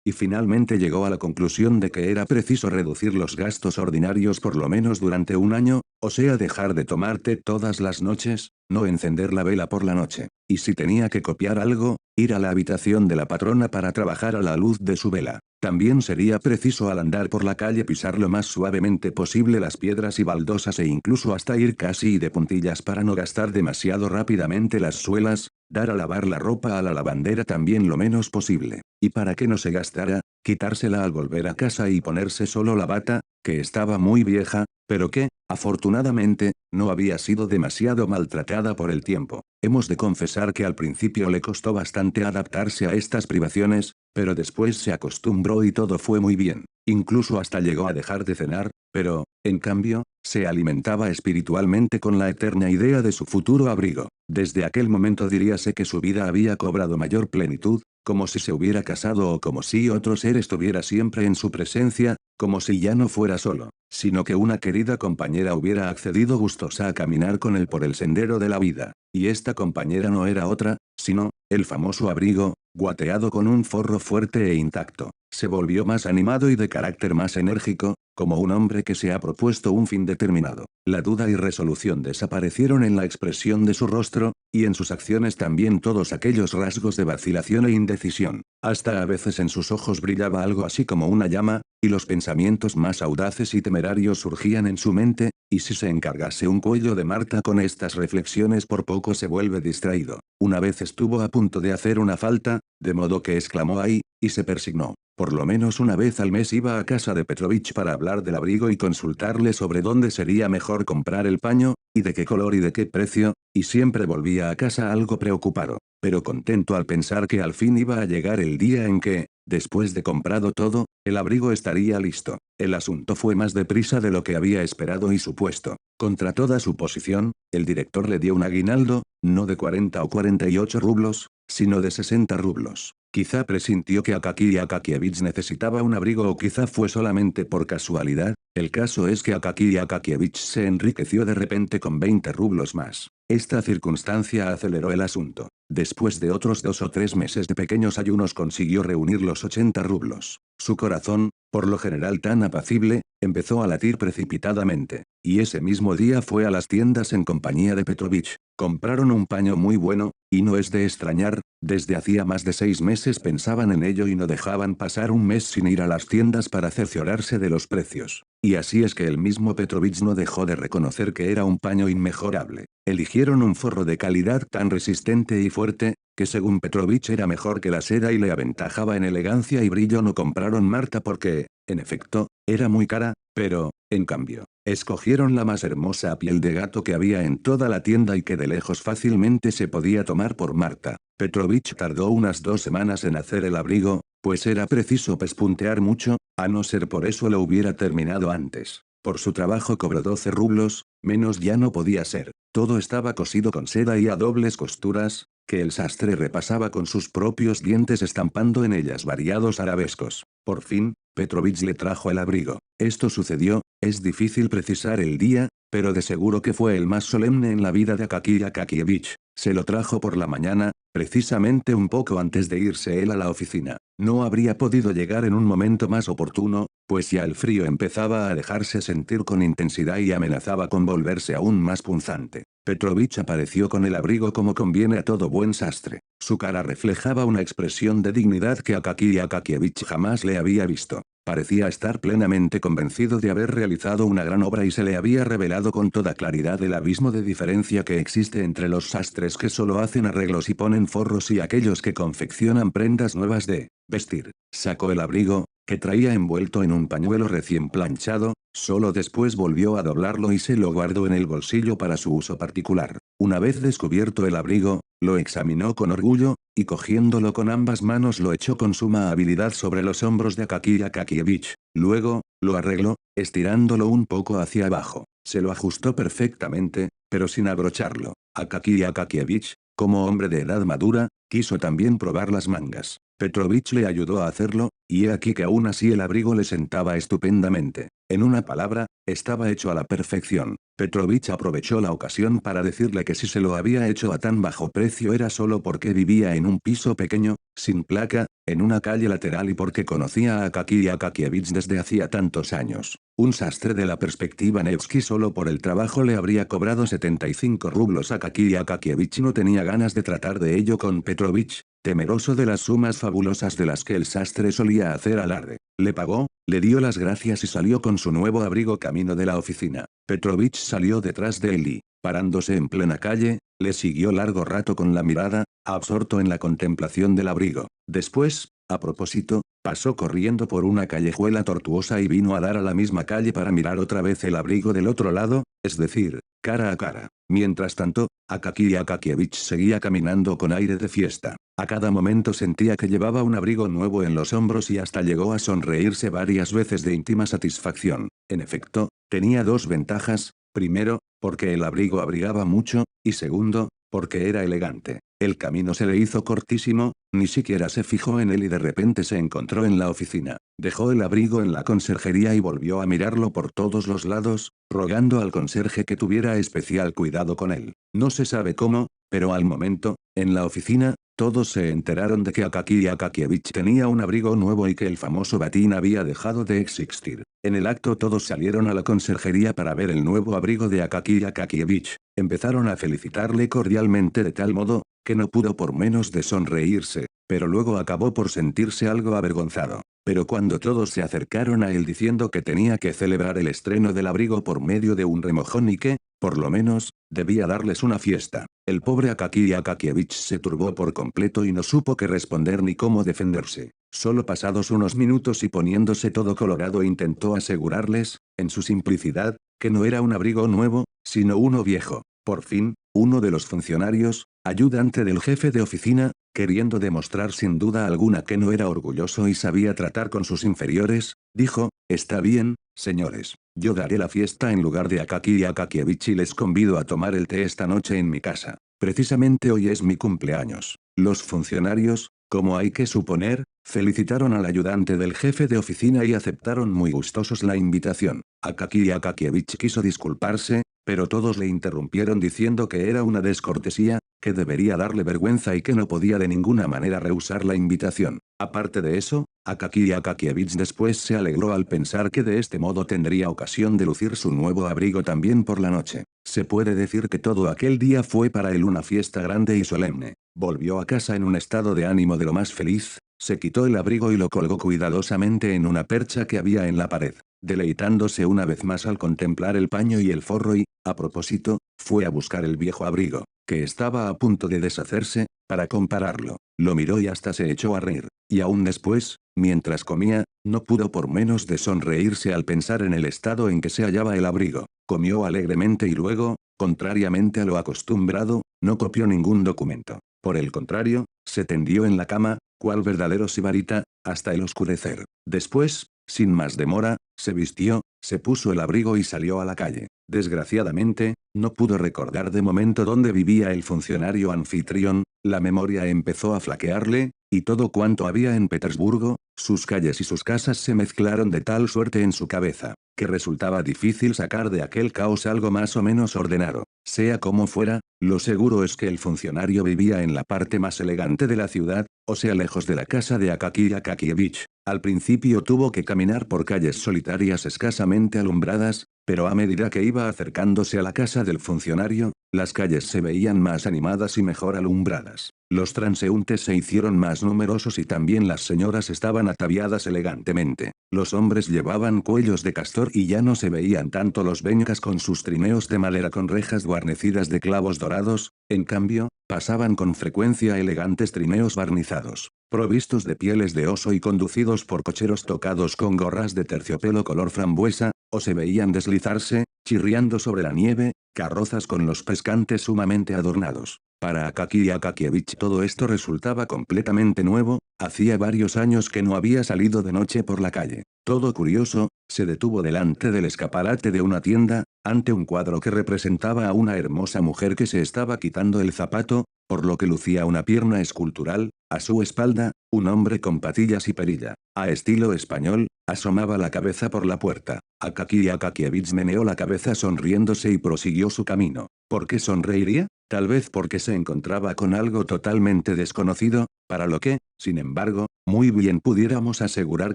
y finalmente llegó a la conclusión de que era preciso reducir los gastos ordinarios por lo menos durante un año, o sea dejar de tomar té todas las noches, no encender la vela por la noche. Y si tenía que copiar algo, ir a la habitación de la patrona para trabajar a la luz de su vela. También sería preciso al andar por la calle pisar lo más suavemente posible las piedras y baldosas e incluso hasta ir casi de puntillas para no gastar demasiado rápidamente las suelas, dar a lavar la ropa a la lavandera también lo menos posible. Y para que no se gastara, quitársela al volver a casa y ponerse solo la bata, que estaba muy vieja, pero que, afortunadamente, no había sido demasiado maltratada por el tiempo. Hemos de confesar que al principio le costó bastante adaptarse a estas privaciones, pero después se acostumbró y todo fue muy bien. Incluso hasta llegó a dejar de cenar, pero, en cambio, se alimentaba espiritualmente con la eterna idea de su futuro abrigo. Desde aquel momento diríase que su vida había cobrado mayor plenitud, como si se hubiera casado o como si otro ser estuviera siempre en su presencia, como si ya no fuera solo, sino que una querida compañera hubiera accedido gustosa a caminar con él por el sendero de la vida. Y esta compañera no era otra, sino, el famoso abrigo, guateado con un forro fuerte e intacto. Se volvió más animado y de carácter más enérgico, como un hombre que se ha propuesto un fin determinado. La duda y resolución desaparecieron en la expresión de su rostro, y en sus acciones también todos aquellos rasgos de vacilación e indecisión. Hasta a veces en sus ojos brillaba algo así como una llama, y los pensamientos más audaces y temerarios surgían en su mente, ¿y si se encargase un cuello de Marta? Con estas reflexiones por poco se vuelve distraído. Una vez estuvo a punto de hacer una falta, de modo que exclamó ¡ay!, y se persignó. Por lo menos una vez al mes iba a casa de Petrovich para hablar del abrigo y consultarle sobre dónde sería mejor comprar el paño, y de qué color y de qué precio, y siempre volvía a casa algo preocupado, pero contento al pensar que al fin iba a llegar el día en que, después de comprado todo, el abrigo estaría listo. El asunto fue más deprisa de lo que había esperado y supuesto. Contra toda suposición, el director le dio un aguinaldo, no de 40 o 48 rublos, sino de 60 rublos. Quizá presintió que Akaky Akakievich necesitaba un abrigo o quizá fue solamente por casualidad. El caso es que Akaky Akakievich se enriqueció de repente con 20 rublos más. Esta circunstancia aceleró el asunto. Después de otros 2 o 3 meses de pequeños ayunos consiguió reunir los 80 rublos. Su corazón, por lo general tan apacible, empezó a latir precipitadamente. Y ese mismo día fue a las tiendas en compañía de Petrovich. Compraron un paño muy bueno, y no es de extrañar, desde hacía más de 6 meses pensaban en ello y no dejaban pasar un mes sin ir a las tiendas para cerciorarse de los precios. Y así es que el mismo Petrovich no dejó de reconocer que era un paño inmejorable. Eligieron un forro de calidad tan resistente y fuerte, que según Petrovich era mejor que la seda y le aventajaba en elegancia y brillo. No compraron Marta porque, en efecto, era muy cara, pero, en cambio, escogieron la más hermosa piel de gato que había en toda la tienda y que de lejos fácilmente se podía tomar por Marta. Petrovich tardó unas 2 semanas en hacer el abrigo, pues era preciso pespuntear mucho, a no ser por eso lo hubiera terminado antes. Por su trabajo cobró 12 rublos, menos ya no podía ser. Todo estaba cosido con seda y a dobles costuras, que el sastre repasaba con sus propios dientes estampando en ellas variados arabescos. Por fin, Petrovich le trajo el abrigo. Esto sucedió, es difícil precisar el día, pero de seguro que fue el más solemne en la vida de Akaky Akakievich. Se lo trajo por la mañana, precisamente un poco antes de irse él a la oficina. No habría podido llegar en un momento más oportuno, pues ya el frío empezaba a dejarse sentir con intensidad y amenazaba con volverse aún más punzante. Petrovich apareció con el abrigo como conviene a todo buen sastre. Su cara reflejaba una expresión de dignidad que Akaky Akakievich jamás le había visto. Parecía estar plenamente convencido de haber realizado una gran obra y se le había revelado con toda claridad el abismo de diferencia que existe entre los sastres que solo hacen arreglos y ponen forros y aquellos que confeccionan prendas nuevas de vestir. Sacó el abrigo, que traía envuelto en un pañuelo recién planchado, solo después volvió a doblarlo y se lo guardó en el bolsillo para su uso particular. Una vez descubierto el abrigo, lo examinó con orgullo, y cogiéndolo con ambas manos lo echó con suma habilidad sobre los hombros de Akaky Akakievich. Luego, lo arregló, estirándolo un poco hacia abajo. Se lo ajustó perfectamente, pero sin abrocharlo. Akaky Akakievich, como hombre de edad madura, quiso también probar las mangas. Petrovich le ayudó a hacerlo, y he aquí que aún así el abrigo le sentaba estupendamente. En una palabra, estaba hecho a la perfección. Petrovich aprovechó la ocasión para decirle que si se lo había hecho a tan bajo precio era solo porque vivía en un piso pequeño, sin placa, en una calle lateral y porque conocía a Akaky Akakievich desde hacía tantos años. Un sastre de la perspectiva Nevsky solo por el trabajo le habría cobrado 75 rublos. Akaky Akakievich no tenía ganas de tratar de ello con Petrovich, temeroso de las sumas fabulosas de las que el sastre solía hacer alarde. Le pagó, le dio las gracias y salió con su nuevo abrigo camino de la oficina. Petrovich salió detrás de él y, parándose en plena calle, le siguió largo rato con la mirada, absorto en la contemplación del abrigo. Después, a propósito, pasó corriendo por una callejuela tortuosa y vino a dar a la misma calle para mirar otra vez el abrigo del otro lado, es decir, cara a cara. Mientras tanto, Akaky Akakievich seguía caminando con aire de fiesta. A cada momento sentía que llevaba un abrigo nuevo en los hombros y hasta llegó a sonreírse varias veces de íntima satisfacción. En efecto, tenía 2 ventajas: primero, porque el abrigo abrigaba mucho, y segundo, porque era elegante. El camino se le hizo cortísimo, ni siquiera se fijó en él y de repente se encontró en la oficina. Dejó el abrigo en la conserjería y volvió a mirarlo por todos los lados, rogando al conserje que tuviera especial cuidado con él. No se sabe cómo, pero al momento, en la oficina, todos se enteraron de que Akaky Akakievich tenía un abrigo nuevo y que el famoso batín había dejado de existir. En el acto todos salieron a la conserjería para ver el nuevo abrigo de Akaky Akakievich. Empezaron a felicitarle cordialmente de tal modo, que no pudo por menos de sonreírse, pero luego acabó por sentirse algo avergonzado. Pero cuando todos se acercaron a él diciendo que tenía que celebrar el estreno del abrigo por medio de un remojón y que, por lo menos, debía darles una fiesta, el pobre Akaki Akakievich se turbó por completo y no supo qué responder ni cómo defenderse. Solo pasados unos minutos y poniéndose todo colorado intentó asegurarles, en su simplicidad, que no era un abrigo nuevo, sino uno viejo. Por fin, uno de los funcionarios, ayudante del jefe de oficina, queriendo demostrar sin duda alguna que no era orgulloso y sabía tratar con sus inferiores, dijo, está bien, señores, yo daré la fiesta en lugar de Akaki Akakievich y les convido a tomar el té esta noche en mi casa. Precisamente hoy es mi cumpleaños. Los funcionarios, como hay que suponer, felicitaron al ayudante del jefe de oficina y aceptaron muy gustosos la invitación. Akaki Akakievich quiso disculparse, pero todos le interrumpieron diciendo que era una descortesía, que debería darle vergüenza y que no podía de ninguna manera rehusar la invitación. Aparte de eso, Akaki Akakievich después se alegró al pensar que de este modo tendría ocasión de lucir su nuevo abrigo también por la noche. Se puede decir que todo aquel día fue para él una fiesta grande y solemne. Volvió a casa en un estado de ánimo de lo más feliz, se quitó el abrigo y lo colgó cuidadosamente en una percha que había en la pared, deleitándose una vez más al contemplar el paño y el forro y, a propósito, fue a buscar el viejo abrigo, que estaba a punto de deshacerse, para compararlo. Lo miró y hasta se echó a reír. Y aún después, mientras comía, no pudo por menos de sonreírse al pensar en el estado en que se hallaba el abrigo. Comió alegremente y luego, contrariamente a lo acostumbrado, no copió ningún documento. Por el contrario, se tendió en la cama, cual verdadero sibarita, hasta el oscurecer. Después, sin más demora, se vistió, se puso el abrigo y salió a la calle. Desgraciadamente, no pudo recordar de momento dónde vivía el funcionario anfitrión, la memoria empezó a flaquearle, y todo cuanto había en Petersburgo, sus calles y sus casas se mezclaron de tal suerte en su cabeza, que resultaba difícil sacar de aquel caos algo más o menos ordenado. Sea como fuera, lo seguro es que el funcionario vivía en la parte más elegante de la ciudad, o sea lejos de la casa de Akaki Akakievich. Al principio tuvo que caminar por calles solitarias escasamente alumbradas, pero a medida que iba acercándose a la casa del funcionario, las calles se veían más animadas y mejor alumbradas. Los transeúntes se hicieron más numerosos y también las señoras estaban ataviadas elegantemente. Los hombres llevaban cuellos de castor y ya no se veían tanto los bencas con sus trineos de madera con rejas guarnecidas de clavos dorados, en cambio, pasaban con frecuencia elegantes trineos barnizados, provistos de pieles de oso y conducidos por cocheros tocados con gorras de terciopelo color frambuesa, o se veían deslizarse, chirriando sobre la nieve, carrozas con los pescantes sumamente adornados. Para Akaki Akakievich todo esto resultaba completamente nuevo, hacía varios años que no había salido de noche por la calle. Todo curioso, se detuvo delante del escaparate de una tienda, ante un cuadro que representaba a una hermosa mujer que se estaba quitando el zapato, por lo que lucía una pierna escultural, a su espalda, un hombre con patillas y perilla, a estilo español, asomaba la cabeza por la puerta. Akaki Akakievich meneó la cabeza sonriéndose y prosiguió su camino. ¿Por qué sonreiría? Tal vez porque se encontraba con algo totalmente desconocido, para lo que, sin embargo, muy bien pudiéramos asegurar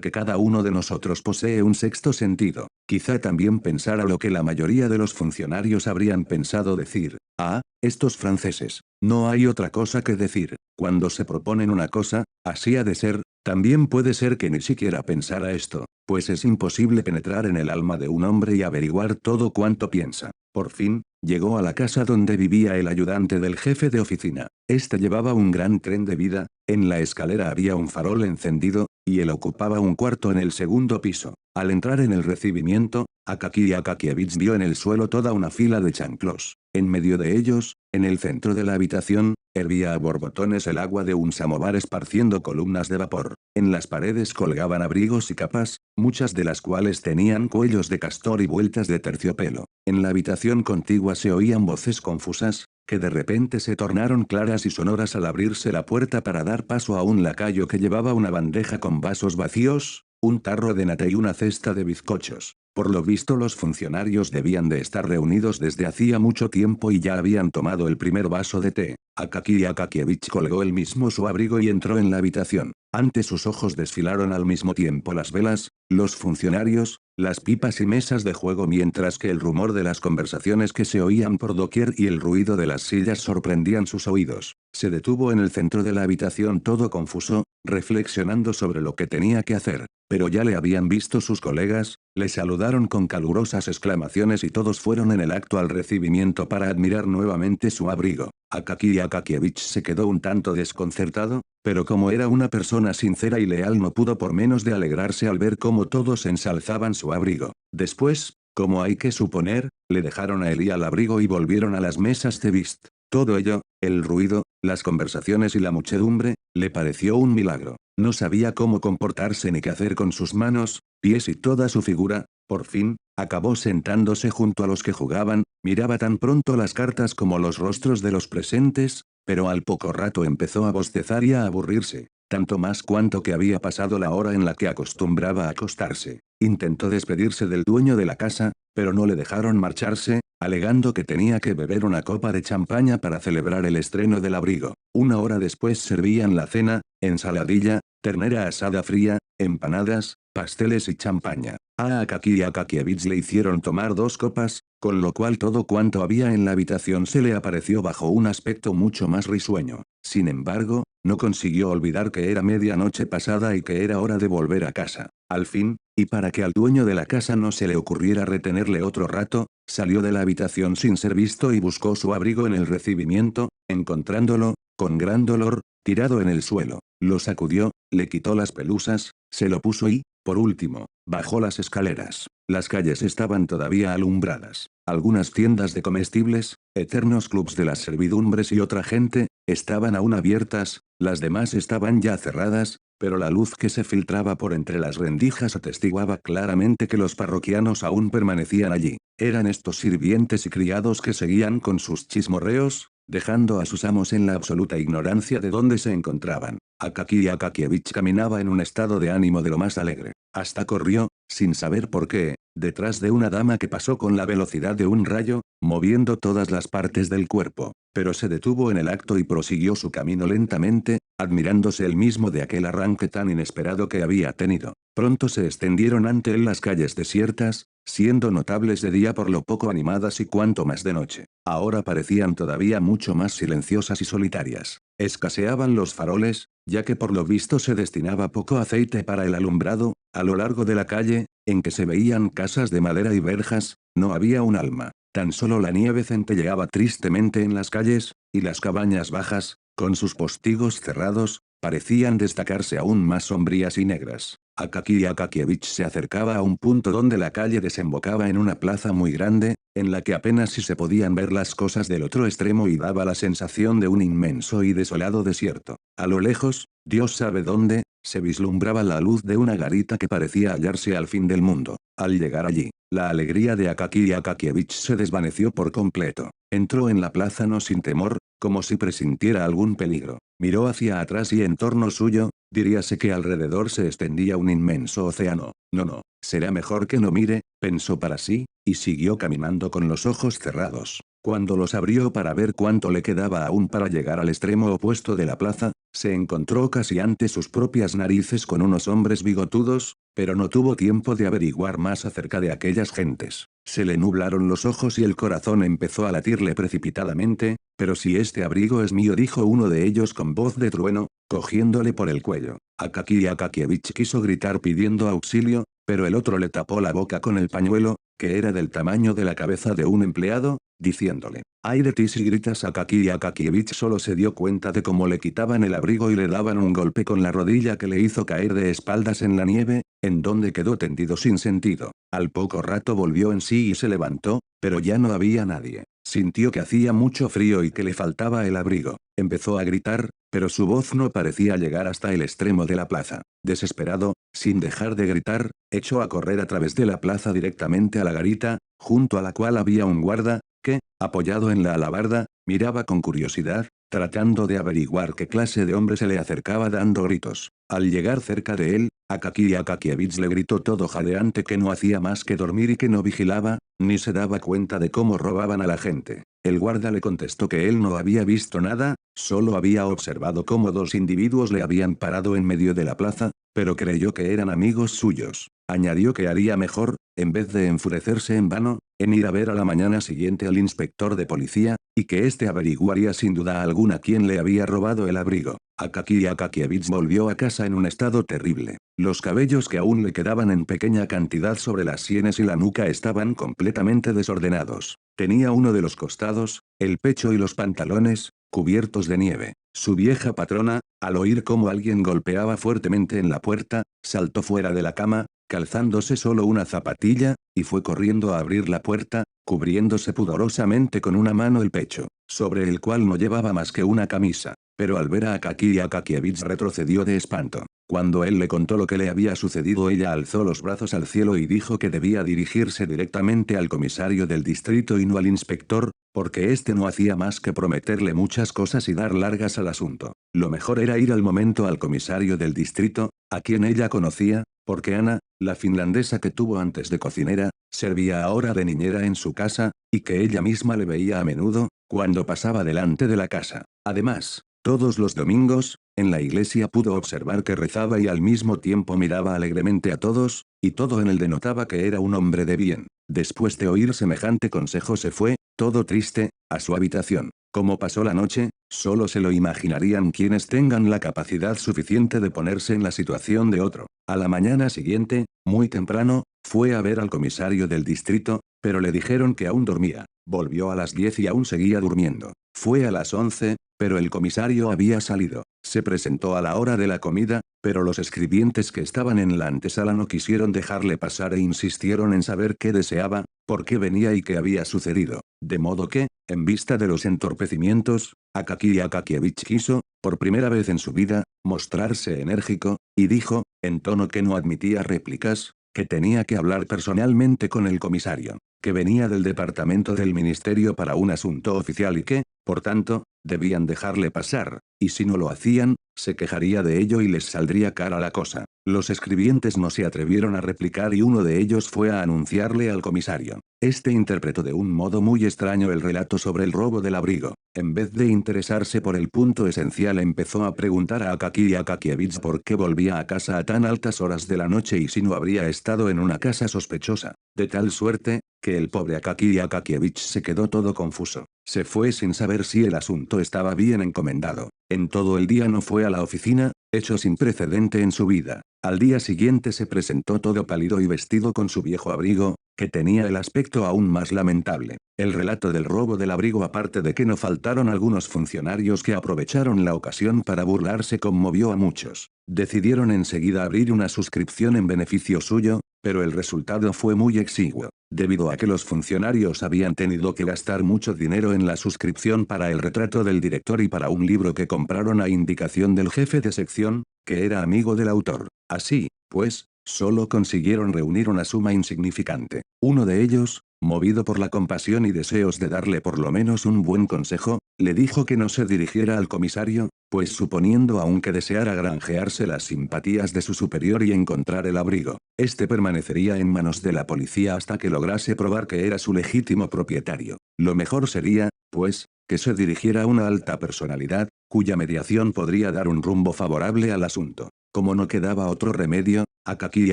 que cada uno de nosotros posee un sexto sentido. Quizá también pensara lo que la mayoría de los funcionarios habrían pensado decir. Ah, estos franceses. No hay otra cosa que decir. Cuando se proponen una cosa, así ha de ser, también puede ser que ni siquiera pensara esto, pues es imposible penetrar en el alma de un hombre y averiguar todo cuanto piensa. Por fin, llegó a la casa donde vivía el ayudante del jefe de oficina. Este llevaba un gran tren de vida, en la escalera había un farol encendido, y él ocupaba un cuarto en el segundo piso. Al entrar en el recibimiento, Akaki Akakievich vio en el suelo toda una fila de chanclos. En medio de ellos, en el centro de la habitación, hervía a borbotones el agua de un samovar esparciendo columnas de vapor. En las paredes colgaban abrigos y capas, muchas de las cuales tenían cuellos de castor y vueltas de terciopelo. En la habitación contigua se oían voces confusas, que de repente se tornaron claras y sonoras al abrirse la puerta para dar paso a un lacayo que llevaba una bandeja con vasos vacíos, un tarro de nata y una cesta de bizcochos. Por lo visto los funcionarios debían de estar reunidos desde hacía mucho tiempo y ya habían tomado el primer vaso de té. Akaki Akakievich colgó él mismo su abrigo y entró en la habitación. Ante sus ojos desfilaron al mismo tiempo las velas, los funcionarios, las pipas y mesas de juego, mientras que el rumor de las conversaciones que se oían por doquier y el ruido de las sillas sorprendían sus oídos. Se detuvo en el centro de la habitación todo confuso, reflexionando sobre lo que tenía que hacer. Pero ya le habían visto sus colegas, le saludaron con calurosas exclamaciones y todos fueron en el acto al recibimiento para admirar nuevamente su abrigo. Akaki Akakievich se quedó un tanto desconcertado, pero como era una persona sincera y leal no pudo por menos de alegrarse al ver cómo todos ensalzaban su abrigo. Después, como hay que suponer, le dejaron a él y al abrigo y volvieron a las mesas de Bist. Todo ello, el ruido, las conversaciones y la muchedumbre, le pareció un milagro. No sabía cómo comportarse ni qué hacer con sus manos, pies y toda su figura. Por fin, acabó sentándose junto a los que jugaban, miraba tan pronto las cartas como los rostros de los presentes, pero al poco rato empezó a bostezar y a aburrirse, tanto más cuanto que había pasado la hora en la que acostumbraba a acostarse. Intentó despedirse del dueño de la casa, pero no le dejaron marcharse, alegando que tenía que beber una copa de champaña para celebrar el estreno del abrigo. Una hora después servían la cena, ensaladilla, ternera asada fría, empanadas, pasteles y champaña. A Akaki y Akakievich le hicieron tomar 2 copas, con lo cual todo cuanto había en la habitación se le apareció bajo un aspecto mucho más risueño. Sin embargo, no consiguió olvidar que era medianoche pasada y que era hora de volver a casa. Al fin, y para que al dueño de la casa no se le ocurriera retenerle otro rato, salió de la habitación sin ser visto y buscó su abrigo en el recibimiento, encontrándolo, con gran dolor, tirado en el suelo. Lo sacudió, le quitó las pelusas, se lo puso y, por último, bajó las escaleras. Las calles estaban todavía alumbradas. Algunas tiendas de comestibles, eternos clubs de las servidumbres y otra gente, estaban aún abiertas, las demás estaban ya cerradas, pero la luz que se filtraba por entre las rendijas atestiguaba claramente que los parroquianos aún permanecían allí. Eran estos sirvientes y criados que seguían con sus chismorreos, dejando a sus amos en la absoluta ignorancia de dónde se encontraban. Akaki Akakievich caminaba en un estado de ánimo de lo más alegre. Hasta corrió, sin saber por qué, detrás de una dama que pasó con la velocidad de un rayo, moviendo todas las partes del cuerpo. Pero se detuvo en el acto y prosiguió su camino lentamente, admirándose él mismo de aquel arranque tan inesperado que había tenido. Pronto se extendieron ante él las calles desiertas, siendo notables de día por lo poco animadas y cuanto más de noche. Ahora parecían todavía mucho más silenciosas y solitarias. Escaseaban los faroles, ya que por lo visto se destinaba poco aceite para el alumbrado. A lo largo de la calle, en que se veían casas de madera y verjas, no había un alma. Tan solo la nieve centelleaba tristemente en las calles, y las cabañas bajas, con sus postigos cerrados, parecían destacarse aún más sombrías y negras. Akaki Akakievich se acercaba a un punto donde la calle desembocaba en una plaza muy grande, en la que apenas si se podían ver las cosas del otro extremo y daba la sensación de un inmenso y desolado desierto. A lo lejos, Dios sabe dónde, se vislumbraba la luz de una garita que parecía hallarse al fin del mundo. Al llegar allí, la alegría de Akaki Akakievich se desvaneció por completo. Entró en la plaza no sin temor, como si presintiera algún peligro. Miró hacia atrás y en torno suyo, diríase que alrededor se extendía un inmenso océano. No, será mejor que no mire, pensó para sí, y siguió caminando con los ojos cerrados. Cuando los abrió para ver cuánto le quedaba aún para llegar al extremo opuesto de la plaza, se encontró casi ante sus propias narices con unos hombres bigotudos, pero no tuvo tiempo de averiguar más acerca de aquellas gentes. Se le nublaron los ojos y el corazón empezó a latirle precipitadamente. Pero si este abrigo es mío, dijo uno de ellos con voz de trueno, cogiéndole por el cuello. Akaki Akakievich quiso gritar pidiendo auxilio, pero el otro le tapó la boca con el pañuelo, que era del tamaño de la cabeza de un empleado, diciéndole: «Ay de ti si gritas». Akaki Akakievich solo se dio cuenta de cómo le quitaban el abrigo y le daban un golpe con la rodilla que le hizo caer de espaldas en la nieve, en donde quedó tendido sin sentido. Al poco rato volvió en sí y se levantó, pero ya no había nadie. Sintió que hacía mucho frío y que le faltaba el abrigo. Empezó a gritar, pero su voz no parecía llegar hasta el extremo de la plaza. Desesperado, sin dejar de gritar, echó a correr a través de la plaza directamente a la garita, junto a la cual había un guarda, que, apoyado en la alabarda, miraba con curiosidad, tratando de averiguar qué clase de hombre se le acercaba dando gritos. Al llegar cerca de él, Akaki Akakievich le gritó todo jadeante que no hacía más que dormir y que no vigilaba, ni se daba cuenta de cómo robaban a la gente. El guarda le contestó que él no había visto nada, solo había observado cómo 2 individuos le habían parado en medio de la plaza, pero creyó que eran amigos suyos. Añadió que haría mejor, en vez de enfurecerse en vano, en ir a ver a la mañana siguiente al inspector de policía, y que éste averiguaría sin duda alguna quién le había robado el abrigo. Akaki Akakievich volvió a casa en un estado terrible. Los cabellos que aún le quedaban en pequeña cantidad sobre las sienes y la nuca estaban completamente desordenados. Tenía uno de los costados, el pecho y los pantalones, cubiertos de nieve. Su vieja patrona, al oír cómo alguien golpeaba fuertemente en la puerta, saltó fuera de la cama, calzándose solo una zapatilla, y fue corriendo a abrir la puerta, cubriéndose pudorosamente con una mano el pecho, sobre el cual no llevaba más que una camisa. Pero al ver a Akaki Akakievich retrocedió de espanto. Cuando él le contó lo que le había sucedido, ella alzó los brazos al cielo y dijo que debía dirigirse directamente al comisario del distrito y no al inspector, porque éste no hacía más que prometerle muchas cosas y dar largas al asunto. Lo mejor era ir al momento al comisario del distrito, a quien ella conocía, porque Ana, la finlandesa que tuvo antes de cocinera, servía ahora de niñera en su casa, y que ella misma le veía a menudo, cuando pasaba delante de la casa. Además, todos los domingos, en la iglesia pudo observar que rezaba y al mismo tiempo miraba alegremente a todos, y todo en él denotaba que era un hombre de bien. Después de oír semejante consejo se fue, todo triste, a su habitación. Como pasó la noche, solo se lo imaginarían quienes tengan la capacidad suficiente de ponerse en la situación de otro. A la mañana siguiente, muy temprano, fue a ver al comisario del distrito, pero le dijeron que aún dormía. Volvió a las 10 y aún seguía durmiendo. Fue a las 11, pero el comisario había salido. Se presentó a la hora de la comida, pero los escribientes que estaban en la antesala no quisieron dejarle pasar e insistieron en saber qué deseaba, por qué venía y qué había sucedido. De modo que, en vista de los entorpecimientos, Akaki Akakievich quiso, por primera vez en su vida, mostrarse enérgico, y dijo, en tono que no admitía réplicas, que tenía que hablar personalmente con el comisario, que venía del departamento del ministerio para un asunto oficial y que, por tanto, debían dejarle pasar, y si no lo hacían, se quejaría de ello y les saldría cara la cosa. Los escribientes no se atrevieron a replicar y uno de ellos fue a anunciarle al comisario. Este interpretó de un modo muy extraño el relato sobre el robo del abrigo. En vez de interesarse por el punto esencial, empezó a preguntar a Akaki Akakievich por qué volvía a casa a tan altas horas de la noche y si no habría estado en una casa sospechosa. De tal suerte, que el pobre Akaki Akakievich se quedó todo confuso. Se fue sin saber si el asunto estaba bien encomendado. En todo el día no fue a la oficina, hecho sin precedente en su vida. Al día siguiente se presentó todo pálido y vestido con su viejo abrigo, que tenía el aspecto aún más lamentable. El relato del robo del abrigo, aparte de que no faltaron algunos funcionarios que aprovecharon la ocasión para burlarse, conmovió a muchos. Decidieron enseguida abrir una suscripción en beneficio suyo, pero el resultado fue muy exiguo, debido a que los funcionarios habían tenido que gastar mucho dinero en la suscripción para el retrato del director y para un libro que compraron a indicación del jefe de sección, que era amigo del autor. Así, pues, solo consiguieron reunir una suma insignificante. Uno de ellos, movido por la compasión y deseos de darle por lo menos un buen consejo, le dijo que no se dirigiera al comisario, pues suponiendo aún que deseara granjearse las simpatías de su superior y encontrar el abrigo, este permanecería en manos de la policía hasta que lograse probar que era su legítimo propietario. Lo mejor sería, pues, que se dirigiera a una alta personalidad, cuya mediación podría dar un rumbo favorable al asunto. Como no quedaba otro remedio, Akaki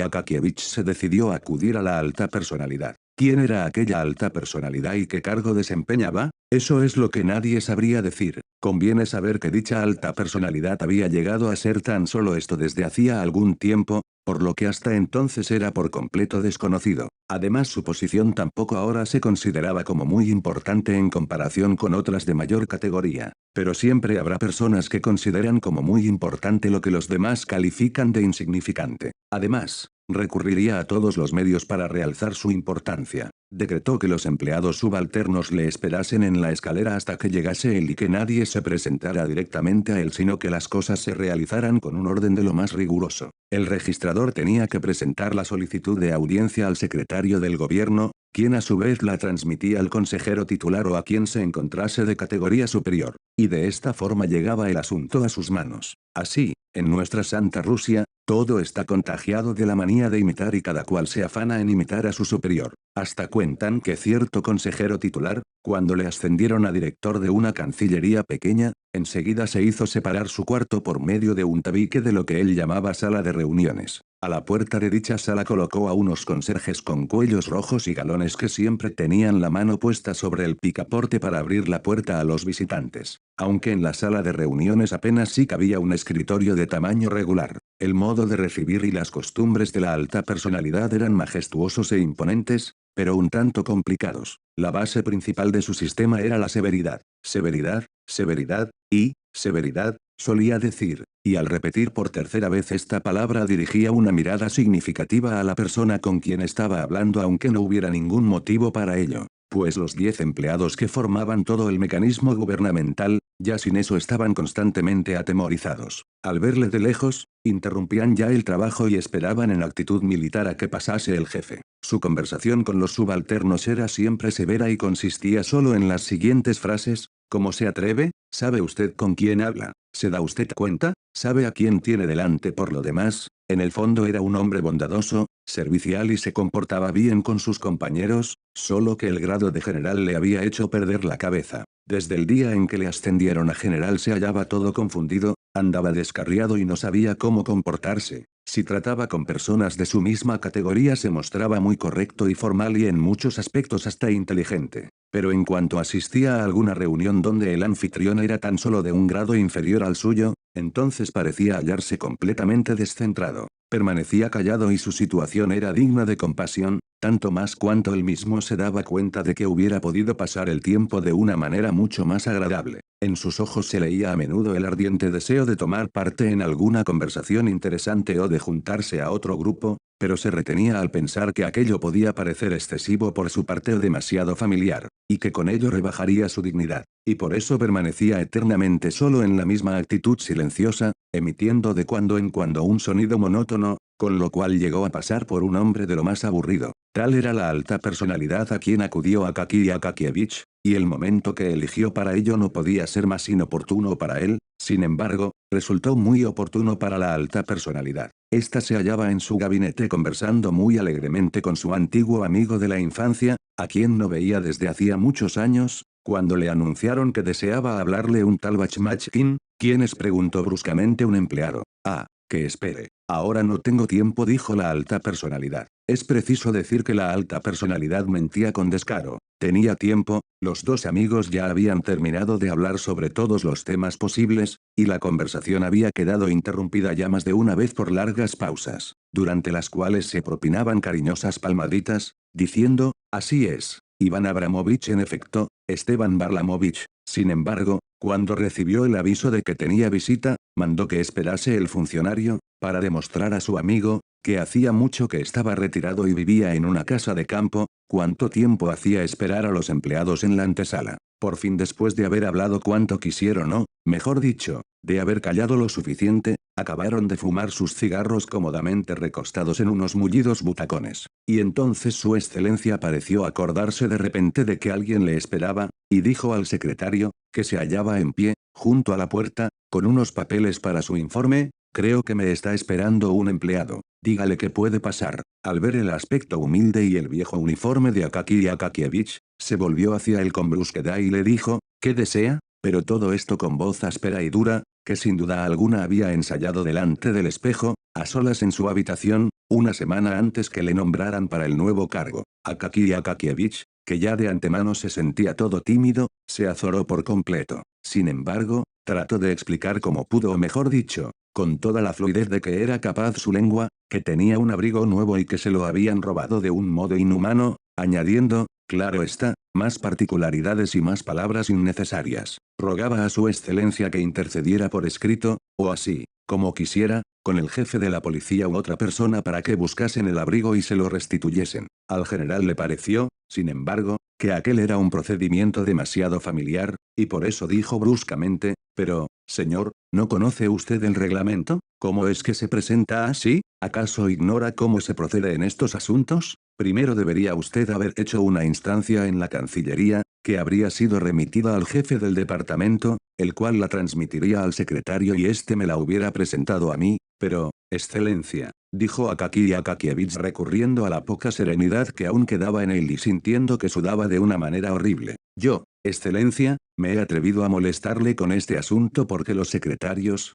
Akakievich se decidió a acudir a la alta personalidad. ¿Quién era aquella alta personalidad y qué cargo desempeñaba? Eso es lo que nadie sabría decir. Conviene saber que dicha alta personalidad había llegado a ser tan solo esto desde hacía algún tiempo, por lo que hasta entonces era por completo desconocido. Además, su posición tampoco ahora se consideraba como muy importante en comparación con otras de mayor categoría. Pero siempre habrá personas que consideran como muy importante lo que los demás califican de insignificante. Además, recurriría a todos los medios para realzar su importancia. Decretó que los empleados subalternos le esperasen en la escalera hasta que llegase él y que nadie se presentara directamente a él, sino que las cosas se realizaran con un orden de lo más riguroso. El registrador tenía que presentar la solicitud de audiencia al secretario del gobierno, quien a su vez la transmitía al consejero titular o a quien se encontrase de categoría superior, y de esta forma llegaba el asunto a sus manos. Así, en nuestra Santa Rusia, todo está contagiado de la manía de imitar y cada cual se afana en imitar a su superior. Hasta cuentan que cierto consejero titular, cuando le ascendieron a director de una cancillería pequeña, enseguida se hizo separar su cuarto por medio de un tabique de lo que él llamaba sala de reuniones. A la puerta de dicha sala colocó a unos conserjes con cuellos rojos y galones que siempre tenían la mano puesta sobre el picaporte para abrir la puerta a los visitantes. Aunque en la sala de reuniones apenas sí cabía un escritorio de tamaño regular, el modo de recibir y las costumbres de la alta personalidad eran majestuosos e imponentes, pero un tanto complicados. La base principal de su sistema era la severidad. Severidad, severidad, y, severidad, solía decir, y al repetir por tercera vez esta palabra dirigía una mirada significativa a la persona con quien estaba hablando aunque no hubiera ningún motivo para ello. Pues los 10 empleados que formaban todo el mecanismo gubernamental, ya sin eso estaban constantemente atemorizados. Al verle de lejos, interrumpían ya el trabajo y esperaban en actitud militar a que pasase el jefe. Su conversación con los subalternos era siempre severa y consistía solo en las siguientes frases: ¿cómo se atreve? ¿Sabe usted con quién habla? ¿Se da usted cuenta? ¿Sabe a quién tiene delante? Por lo demás, en el fondo era un hombre bondadoso, servicial y se comportaba bien con sus compañeros, solo que el grado de general le había hecho perder la cabeza. Desde el día en que le ascendieron a general se hallaba todo confundido, andaba descarriado y no sabía cómo comportarse. Si trataba con personas de su misma categoría se mostraba muy correcto y formal y en muchos aspectos hasta inteligente. Pero en cuanto asistía a alguna reunión donde el anfitrión era tan solo de un grado inferior al suyo, entonces parecía hallarse completamente descentrado. Permanecía callado y su situación era digna de compasión, tanto más cuanto él mismo se daba cuenta de que hubiera podido pasar el tiempo de una manera mucho más agradable. En sus ojos se leía a menudo el ardiente deseo de tomar parte en alguna conversación interesante o de juntarse a otro grupo, pero se retenía al pensar que aquello podía parecer excesivo por su parte o demasiado familiar, y que con ello rebajaría su dignidad. Y por eso permanecía eternamente solo en la misma actitud silenciosa, emitiendo de cuando en cuando un sonido monótono, con lo cual llegó a pasar por un hombre de lo más aburrido. Tal era la alta personalidad a quien acudió Akaki Akakievich, y el momento que eligió para ello no podía ser más inoportuno para él. Sin embargo, resultó muy oportuno para la alta personalidad. Esta se hallaba en su gabinete conversando muy alegremente con su antiguo amigo de la infancia, a quien no veía desde hacía muchos años, cuando le anunciaron que deseaba hablarle un tal Bachmachkin, quienes preguntó bruscamente un empleado. Ah, que espere. Ahora no tengo tiempo, dijo la alta personalidad. Es preciso decir que la alta personalidad mentía con descaro. Tenía tiempo, los dos amigos ya habían terminado de hablar sobre todos los temas posibles, y la conversación había quedado interrumpida ya más de una vez por largas pausas, durante las cuales se propinaban cariñosas palmaditas, diciendo, así es, Iván Abramovich en efecto, Esteban Varlamovich. Sin embargo, cuando recibió el aviso de que tenía visita, mandó que esperase el funcionario, para demostrar a su amigo, que hacía mucho que estaba retirado y vivía en una casa de campo. ¿Cuánto tiempo hacía esperar a los empleados en la antesala? Por fin, después de haber hablado cuanto quisieron o, mejor dicho, de haber callado lo suficiente, acabaron de fumar sus cigarros cómodamente recostados en unos mullidos butacones. Y entonces su excelencia pareció acordarse de repente de que alguien le esperaba, y dijo al secretario, que se hallaba en pie, junto a la puerta, con unos papeles para su informe: creo que me está esperando un empleado. Dígale que puede pasar. Al ver el aspecto humilde y el viejo uniforme de Akaki Akakievich, se volvió hacia él con brusquedad y le dijo, ¿qué desea? Pero todo esto con voz áspera y dura, que sin duda alguna había ensayado delante del espejo, a solas en su habitación, una semana antes que le nombraran para el nuevo cargo. Akaki Akakievich, que ya de antemano se sentía todo tímido, se azoró por completo. Sin embargo, trató de explicar como pudo, o mejor dicho, con toda la fluidez de que era capaz su lengua, que tenía un abrigo nuevo y que se lo habían robado de un modo inhumano, añadiendo, claro está, más particularidades y más palabras innecesarias. Rogaba a su excelencia que intercediera por escrito, o así, como quisiera, con el jefe de la policía u otra persona para que buscasen el abrigo y se lo restituyesen. Al general le pareció, sin embargo, que aquel era un procedimiento demasiado familiar, y por eso dijo bruscamente, pero, señor, ¿no conoce usted el reglamento? ¿Cómo es que se presenta así? ¿Acaso ignora cómo se procede en estos asuntos? Primero debería usted haber hecho una instancia en la Cancillería, que habría sido remitida al jefe del departamento, el cual la transmitiría al secretario y éste me la hubiera presentado a mí, pero, excelencia, dijo Akaki Akakievich recurriendo a la poca serenidad que aún quedaba en él y sintiendo que sudaba de una manera horrible. Yo, excelencia, me he atrevido a molestarle con este asunto porque los secretarios,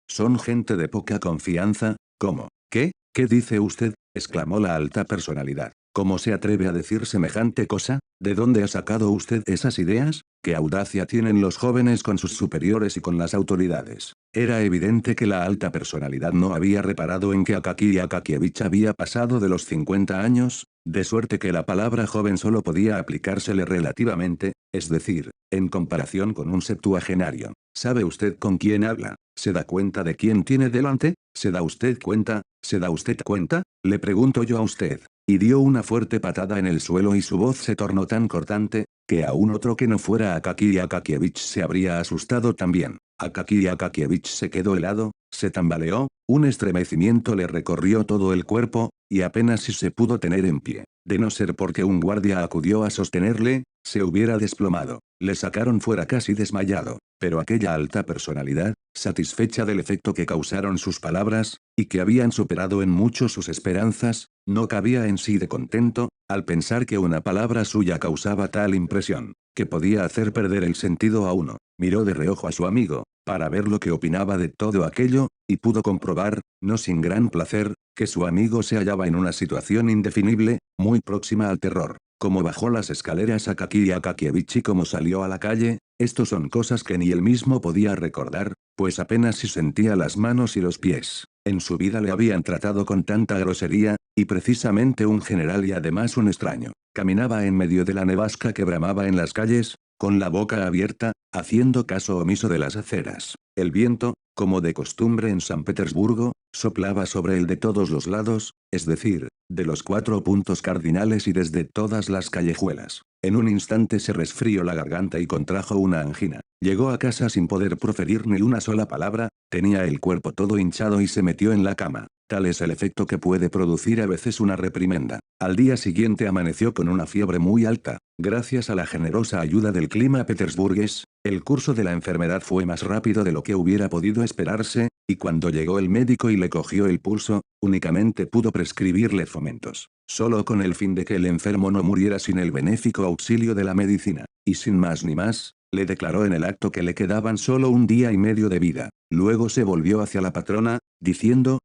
son gente de poca confianza, ¿Cómo? ¿Qué? ¿Qué dice usted? Exclamó la alta personalidad. ¿Cómo se atreve a decir semejante cosa? ¿De dónde ha sacado usted esas ideas? ¿Qué audacia tienen los jóvenes con sus superiores y con las autoridades? Era evidente que la alta personalidad no había reparado en que Akaki Akakievich había pasado de los 50 años, de suerte que la palabra joven solo podía aplicársele relativamente, es decir, en comparación con un septuagenario. ¿Sabe usted con quién habla? ¿Se da cuenta de quién tiene delante? ¿Se da usted cuenta? ¿Se da usted cuenta? Le pregunto yo a usted. Y dio una fuerte patada en el suelo y su voz se tornó tan cortante, que aún otro que no fuera Akaki Akakievich se habría asustado también. Akaki Akakievich se quedó helado, se tambaleó, un estremecimiento le recorrió todo el cuerpo, y apenas si se pudo tener en pie. De no ser porque un guardia acudió a sostenerle, se hubiera desplomado. Le sacaron fuera casi desmayado, pero aquella alta personalidad, satisfecha del efecto que causaron sus palabras, y que habían superado en mucho sus esperanzas, no cabía en sí de contento, al pensar que una palabra suya causaba tal impresión, que podía hacer perder el sentido a uno. Miró de reojo a su amigo, para ver lo que opinaba de todo aquello, y pudo comprobar, no sin gran placer, que su amigo se hallaba en una situación indefinible, muy próxima al terror. Como bajó las escaleras Akaki Akakievich y como salió a la calle, esto son cosas que ni él mismo podía recordar, pues apenas si sentía las manos y los pies. En su vida le habían tratado con tanta grosería, y precisamente un general y además un extraño. Caminaba en medio de la nevasca que bramaba en las calles, con la boca abierta, haciendo caso omiso de las aceras. El viento, como de costumbre en San Petersburgo, soplaba sobre él de todos los lados, es decir, de los 4 puntos cardinales y desde todas las callejuelas. En un instante se resfrió la garganta y contrajo una angina. Llegó a casa sin poder proferir ni una sola palabra, tenía el cuerpo todo hinchado y se metió en la cama. Tal es el efecto que puede producir a veces una reprimenda. Al día siguiente amaneció con una fiebre muy alta. Gracias a la generosa ayuda del clima petersburgués, el curso de la enfermedad fue más rápido de lo que hubiera podido esperarse, y cuando llegó el médico y le cogió el pulso, únicamente pudo prescribirle fomentos. Solo con el fin de que el enfermo no muriera sin el benéfico auxilio de la medicina. Y sin más ni más, le declaró en el acto que le quedaban solo un día y medio de vida. Luego se volvió hacia la patrona, diciendo,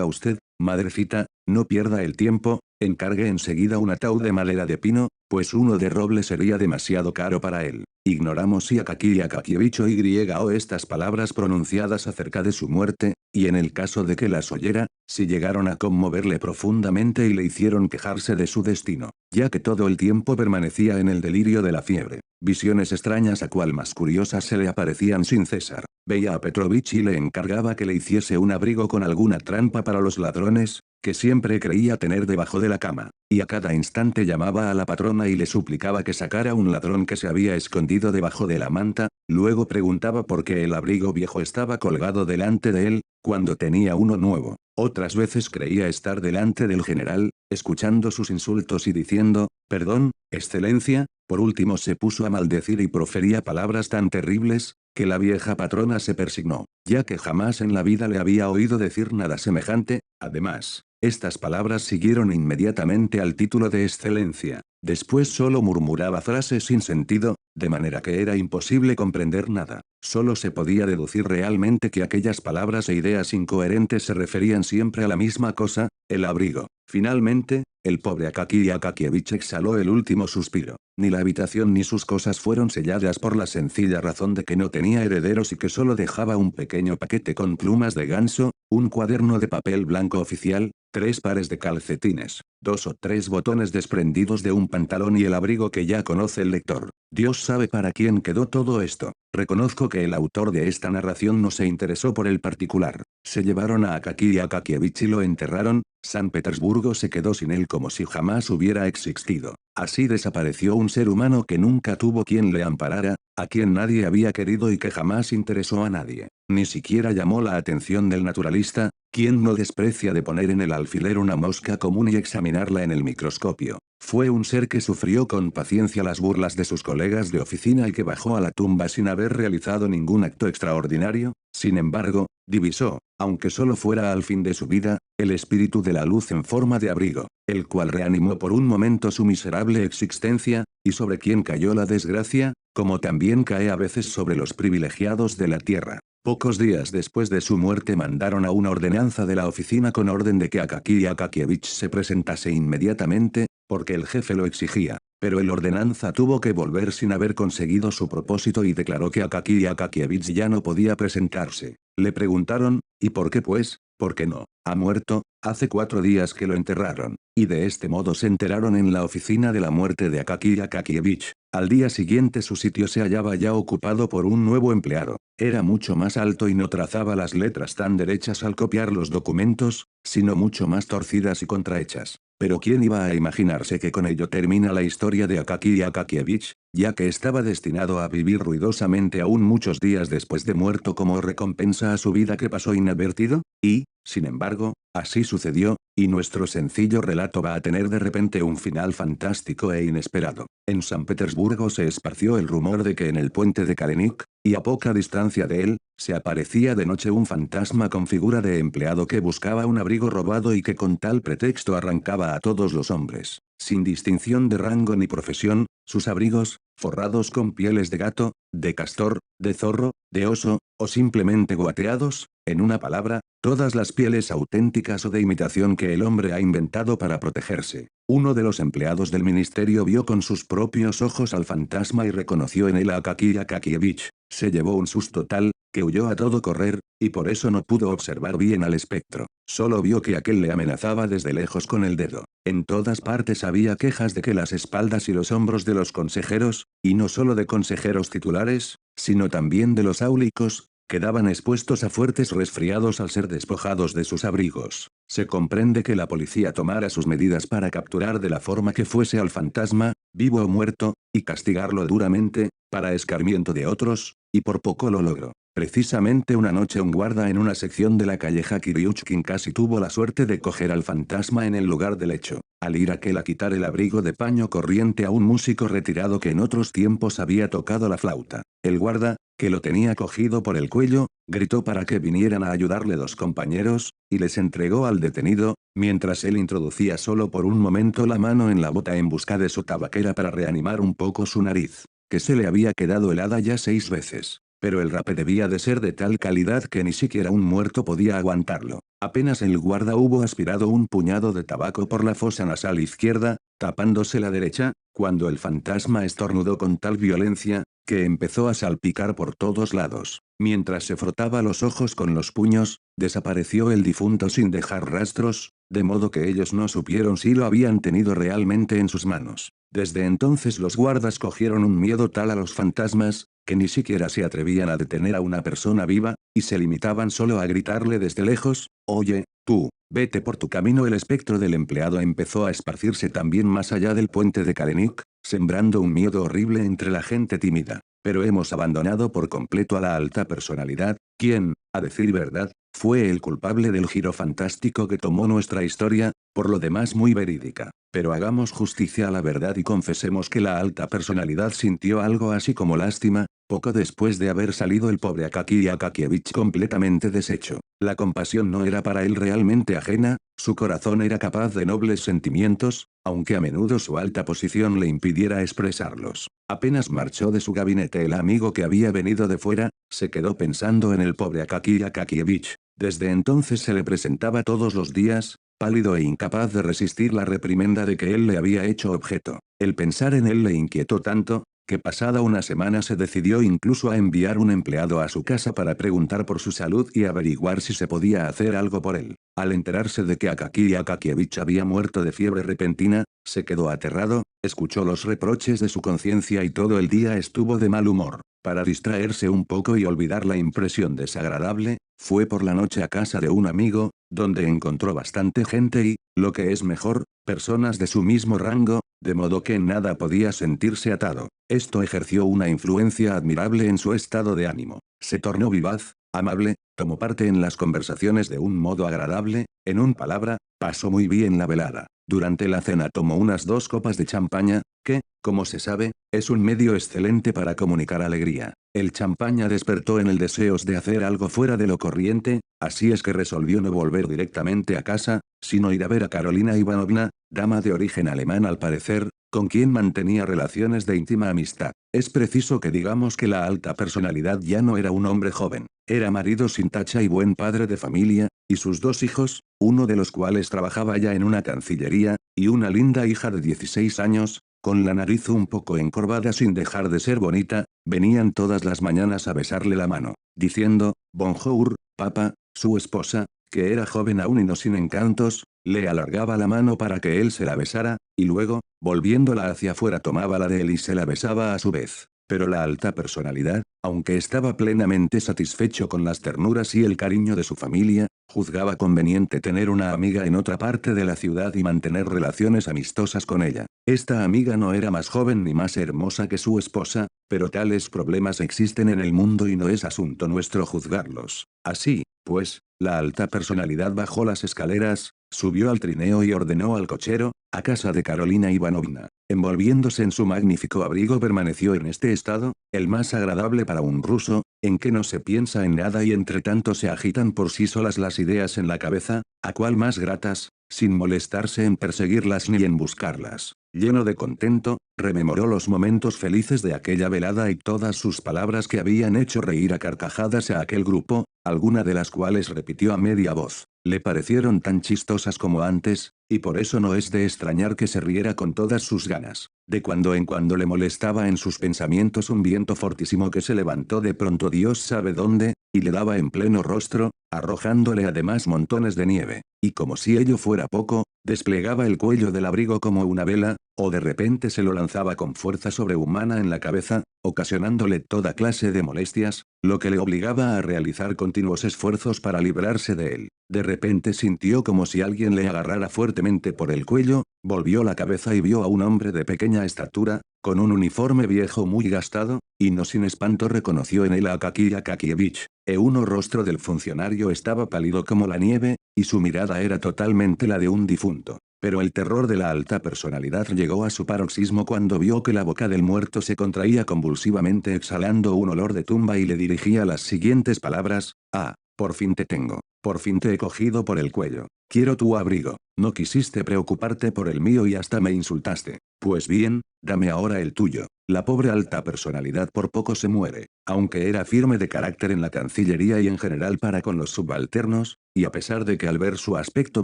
usted, madrecita, no pierda el tiempo, encargue enseguida un ataúd de madera de pino, pues uno de roble sería demasiado caro para él. Ignoramos si Akaki Akakievich o estas palabras pronunciadas acerca de su muerte, y en el caso de que las oyera, si llegaron a conmoverle profundamente y le hicieron quejarse de su destino, ya que todo el tiempo permanecía en el delirio de la fiebre. Visiones extrañas a cual más curiosas se le aparecían sin cesar. Veía a Petrovich y le encargaba que le hiciese un abrigo con alguna trampa para los ladrones, que siempre creía tener debajo de la cama, y a cada instante llamaba a la patrona y le suplicaba que sacara un ladrón que se había escondido debajo de la manta, luego preguntaba por qué el abrigo viejo estaba colgado delante de él, cuando tenía uno nuevo. Otras veces creía estar delante del general, escuchando sus insultos y diciendo, perdón, excelencia. Por último se puso a maldecir y profería palabras tan terribles, que la vieja patrona se persignó, ya que jamás en la vida le había oído decir nada semejante. Además, estas palabras siguieron inmediatamente al título de excelencia. Después solo murmuraba frases sin sentido, de manera que era imposible comprender nada. Solo se podía deducir realmente que aquellas palabras e ideas incoherentes se referían siempre a la misma cosa, el abrigo. Finalmente, el pobre Akaki Akakievich exhaló el último suspiro. Ni la habitación ni sus cosas fueron selladas por la sencilla razón de que no tenía herederos y que solo dejaba un pequeño paquete con plumas de ganso, un cuaderno de papel blanco oficial, 3 pares de calcetines, 2 o 3 botones desprendidos de un pantalón y el abrigo que ya conoce el lector. Dios sabe para quién quedó todo esto. Reconozco que el autor de esta narración no se interesó por el particular. Se llevaron a Akaki Akakievich y lo enterraron. San Petersburgo se quedó sin él como si jamás hubiera existido. Así desapareció un ser humano que nunca tuvo quien le amparara, a quien nadie había querido y que jamás interesó a nadie. Ni siquiera llamó la atención del naturalista, quien no desprecia de poner en el alfiler una mosca común y examinarla en el microscopio. Fue un ser que sufrió con paciencia las burlas de sus colegas de oficina y que bajó a la tumba sin haber realizado ningún acto extraordinario. Sin embargo, divisó, aunque solo fuera al fin de su vida, el espíritu de la luz en forma de abrigo, el cual reanimó por un momento su miserable existencia, y sobre quien cayó la desgracia, como también cae a veces sobre los privilegiados de la tierra. Pocos días después de su muerte mandaron a una ordenanza de la oficina con orden de que Akaki Akakievich se presentase inmediatamente, porque el jefe lo exigía. Pero el ordenanza tuvo que volver sin haber conseguido su propósito y declaró que Akaki Akakievich ya no podía presentarse. Le preguntaron, ¿y por qué pues? ¿Por qué no? Ha muerto, hace 4 días que lo enterraron. Y de este modo se enteraron en la oficina de la muerte de Akaki Akakievich. Al día siguiente su sitio se hallaba ya ocupado por un nuevo empleado. Era mucho más alto y no trazaba las letras tan derechas al copiar los documentos, sino mucho más torcidas y contrahechas. Pero ¿quién iba a imaginarse que con ello termina la historia de Akaki Akakievich, ya que estaba destinado a vivir ruidosamente aún muchos días después de muerto como recompensa a su vida que pasó inadvertido? Y, sin embargo, así sucedió, y nuestro sencillo relato va a tener de repente un final fantástico e inesperado. En San Petersburgo se esparció el rumor de que en el puente de Kalenik, y a poca distancia de él, se aparecía de noche un fantasma con figura de empleado que buscaba un abrigo robado y que con tal pretexto arrancaba a todos los hombres, sin distinción de rango ni profesión, sus abrigos, forrados con pieles de gato, de castor, de zorro, de oso, o simplemente guateados, en una palabra, todas las pieles auténticas o de imitación que el hombre ha inventado para protegerse. Uno de los empleados del ministerio vio con sus propios ojos al fantasma y reconoció en él a Akaki Akakievich. Se llevó un susto tal, que huyó a todo correr, y por eso no pudo observar bien al espectro. Solo vio que aquel le amenazaba desde lejos con el dedo. En todas partes había quejas de que las espaldas y los hombros de los consejeros, y no solo de consejeros titulares, sino también de los áulicos, quedaban expuestos a fuertes resfriados al ser despojados de sus abrigos. Se comprende que la policía tomara sus medidas para capturar de la forma que fuese al fantasma, vivo o muerto, y castigarlo duramente, para escarmiento de otros, y por poco lo logró. Precisamente una noche un guarda en una sección de la calleja Kiriuchkin casi tuvo la suerte de coger al fantasma en el lugar del hecho. Al ir aquel a quitar el abrigo de paño corriente a un músico retirado que en otros tiempos había tocado la flauta, el guarda, que lo tenía cogido por el cuello, gritó para que vinieran a ayudarle 2 compañeros, y les entregó al detenido, mientras él introducía solo por un momento la mano en la bota en busca de su tabaquera para reanimar un poco su nariz, que se le había quedado helada ya 6 veces. Pero el rape debía de ser de tal calidad que ni siquiera un muerto podía aguantarlo. Apenas el guarda hubo aspirado un puñado de tabaco por la fosa nasal izquierda, tapándose la derecha, cuando el fantasma estornudó con tal violencia, que empezó a salpicar por todos lados. Mientras se frotaba los ojos con los puños, desapareció el difunto sin dejar rastros, de modo que ellos no supieron si lo habían tenido realmente en sus manos. Desde entonces los guardas cogieron un miedo tal a los fantasmas, que ni siquiera se atrevían a detener a una persona viva, y se limitaban solo a gritarle desde lejos, «Oye, tú, vete por tu camino». El espectro del empleado empezó a esparcirse también más allá del puente de Kalenik, sembrando un miedo horrible entre la gente tímida. Pero hemos abandonado por completo a la alta personalidad, quien, a decir verdad, fue el culpable del giro fantástico que tomó nuestra historia, por lo demás muy verídica. Pero hagamos justicia a la verdad y confesemos que la alta personalidad sintió algo así como lástima, poco después de haber salido el pobre Akaki Akakievich completamente deshecho. La compasión no era para él realmente ajena, su corazón era capaz de nobles sentimientos, aunque a menudo su alta posición le impidiera expresarlos. Apenas marchó de su gabinete el amigo que había venido de fuera, se quedó pensando en el pobre Akaki Akakievich. Desde entonces se le presentaba todos los días, pálido e incapaz de resistir la reprimenda de que él le había hecho objeto. El pensar en él le inquietó tanto, que pasada una semana se decidió incluso a enviar un empleado a su casa para preguntar por su salud y averiguar si se podía hacer algo por él. Al enterarse de que Akaki Akakievich había muerto de fiebre repentina, se quedó aterrado, escuchó los reproches de su conciencia y todo el día estuvo de mal humor. Para distraerse un poco y olvidar la impresión desagradable, fue por la noche a casa de un amigo, donde encontró bastante gente y, lo que es mejor, personas de su mismo rango, de modo que en nada podía sentirse atado. Esto ejerció una influencia admirable en su estado de ánimo. Se tornó vivaz, amable, tomó parte en las conversaciones de un modo agradable, en un palabra, pasó muy bien la velada. Durante la cena tomó unas 2 copas de champaña, que, como se sabe, es un medio excelente para comunicar alegría. El champaña despertó en él deseos de hacer algo fuera de lo corriente, así es que resolvió no volver directamente a casa, sino ir a ver a Carolina Ivanovna, dama de origen alemán al parecer, con quien mantenía relaciones de íntima amistad. Es preciso que digamos que la alta personalidad ya no era un hombre joven, era marido sin tacha y buen padre de familia, y sus 2 hijos, uno de los cuales trabajaba ya en una cancillería, y una linda hija de 16 años, con la nariz un poco encorvada sin dejar de ser bonita, venían todas las mañanas a besarle la mano, diciendo, «Bonjour, papa». Su esposa, que era joven aún y no sin encantos, le alargaba la mano para que él se la besara, y luego, volviéndola hacia afuera tomaba la de él y se la besaba a su vez. Pero la alta personalidad, aunque estaba plenamente satisfecho con las ternuras y el cariño de su familia, juzgaba conveniente tener una amiga en otra parte de la ciudad y mantener relaciones amistosas con ella. Esta amiga no era más joven ni más hermosa que su esposa, pero tales problemas existen en el mundo y no es asunto nuestro juzgarlos. Así, pues, la alta personalidad bajó las escaleras, subió al trineo y ordenó al cochero, a casa de Carolina Ivanovna. Envolviéndose en su magnífico abrigo permaneció en este estado, el más agradable para un ruso, en que no se piensa en nada y entre tanto se agitan por sí solas las ideas en la cabeza, a cual más gratas, sin molestarse en perseguirlas ni en buscarlas. Lleno de contento, rememoró los momentos felices de aquella velada y todas sus palabras que habían hecho reír a carcajadas a aquel grupo, alguna de las cuales repitió a media voz. Le parecieron tan chistosas como antes, y por eso no es de extrañar que se riera con todas sus ganas. De cuando en cuando le molestaba en sus pensamientos un viento fortísimo que se levantó de pronto Dios sabe dónde, y le daba en pleno rostro, arrojándole además montones de nieve, y como si ello fuera poco, desplegaba el cuello del abrigo como una vela, o de repente se lo lanzaba con fuerza sobrehumana en la cabeza, ocasionándole toda clase de molestias, lo que le obligaba a realizar continuos esfuerzos para librarse de él. De repente sintió como si alguien le agarrara fuertemente por el cuello, volvió la cabeza y vio a un hombre de pequeña estatura, con un uniforme viejo muy gastado, y no sin espanto reconoció en él a Akaki Akakievich. El rostro del funcionario estaba pálido como la nieve, y su mirada era totalmente la de un difunto. Pero el terror de la alta personalidad llegó a su paroxismo cuando vio que la boca del muerto se contraía convulsivamente exhalando un olor de tumba y le dirigía las siguientes palabras: «Ah, por fin te tengo. Por fin te he cogido por el cuello. Quiero tu abrigo. No quisiste preocuparte por el mío y hasta me insultaste. Pues bien, dame ahora el tuyo». La pobre alta personalidad por poco se muere, aunque era firme de carácter en la cancillería y en general para con los subalternos, y a pesar de que al ver su aspecto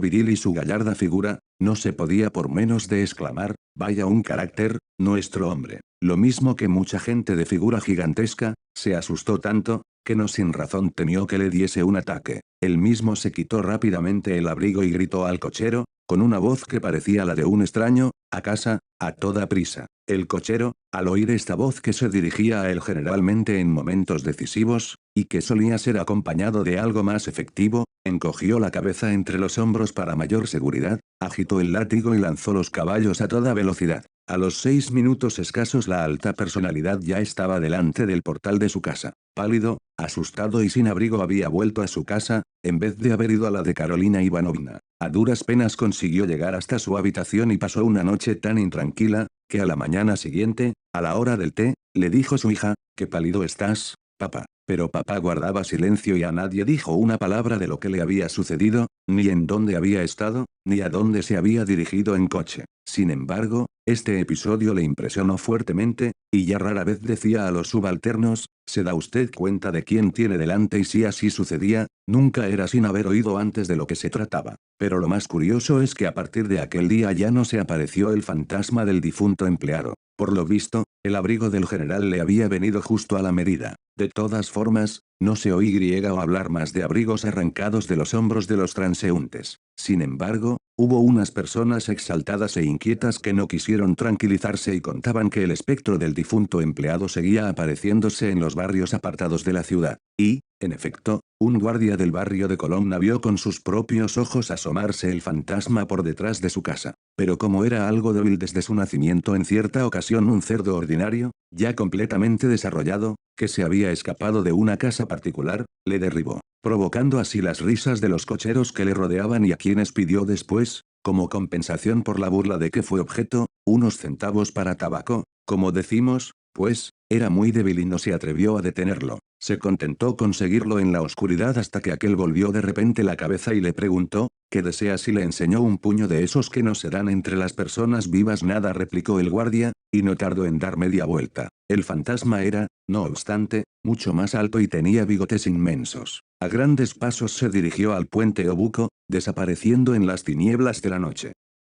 viril y su gallarda figura, no se podía por menos de exclamar: «Vaya un carácter, nuestro hombre». Lo mismo que mucha gente de figura gigantesca, se asustó tanto, que no sin razón temió que le diese un ataque. Él mismo se quitó rápidamente el abrigo y gritó al cochero, con una voz que parecía la de un extraño: «A casa, a toda prisa». El cochero, al oír esta voz que se dirigía a él generalmente en momentos decisivos, y que solía ser acompañado de algo más efectivo, encogió la cabeza entre los hombros para mayor seguridad, agitó el látigo y lanzó los caballos a toda velocidad. A los 6 minutos escasos la alta personalidad ya estaba delante del portal de su casa. Pálido, asustado y sin abrigo había vuelto a su casa, en vez de haber ido a la de Carolina Ivanovna. A duras penas consiguió llegar hasta su habitación y pasó una noche tan intranquila, que a la mañana siguiente, a la hora del té, le dijo su hija: «Qué pálido estás, papá». Pero papá guardaba silencio y a nadie dijo una palabra de lo que le había sucedido, ni en dónde había estado, ni a dónde se había dirigido en coche. Sin embargo, este episodio le impresionó fuertemente, y ya rara vez decía a los subalternos: «¿Se da usted cuenta de quién tiene delante?». Y si así sucedía, nunca era sin haber oído antes de lo que se trataba. Pero lo más curioso es que a partir de aquel día ya no se apareció el fantasma del difunto empleado. Por lo visto, el abrigo del general le había venido justo a la medida. De todas formas, no se oí o hablar más de abrigos arrancados de los hombros de los transeúntes. Sin embargo, hubo unas personas exaltadas e inquietas que no quisieron tranquilizarse y contaban que el espectro del difunto empleado seguía apareciéndose en los barrios apartados de la ciudad. Y, en efecto, un guardia del barrio de Colomna vio con sus propios ojos asomarse el fantasma por detrás de su casa. Pero como era algo débil desde su nacimiento, en cierta ocasión un cerdo ordinario, ya completamente desarrollado, que se había escapado de una casa particular, le derribó, provocando así las risas de los cocheros que le rodeaban y a quienes pidió después, como compensación por la burla de que fue objeto, unos centavos para tabaco, como decimos, pues, era muy débil y no se atrevió a detenerlo. Se contentó con seguirlo en la oscuridad hasta que aquel volvió de repente la cabeza y le preguntó, ¿qué deseas? Y le enseñó un puño de esos que no se dan entre las personas vivas. Nada, replicó el guardia, y no tardó en dar media vuelta. El fantasma era, no obstante, mucho más alto y tenía bigotes inmensos. A grandes pasos se dirigió al puente Obuco, desapareciendo en las tinieblas de la noche.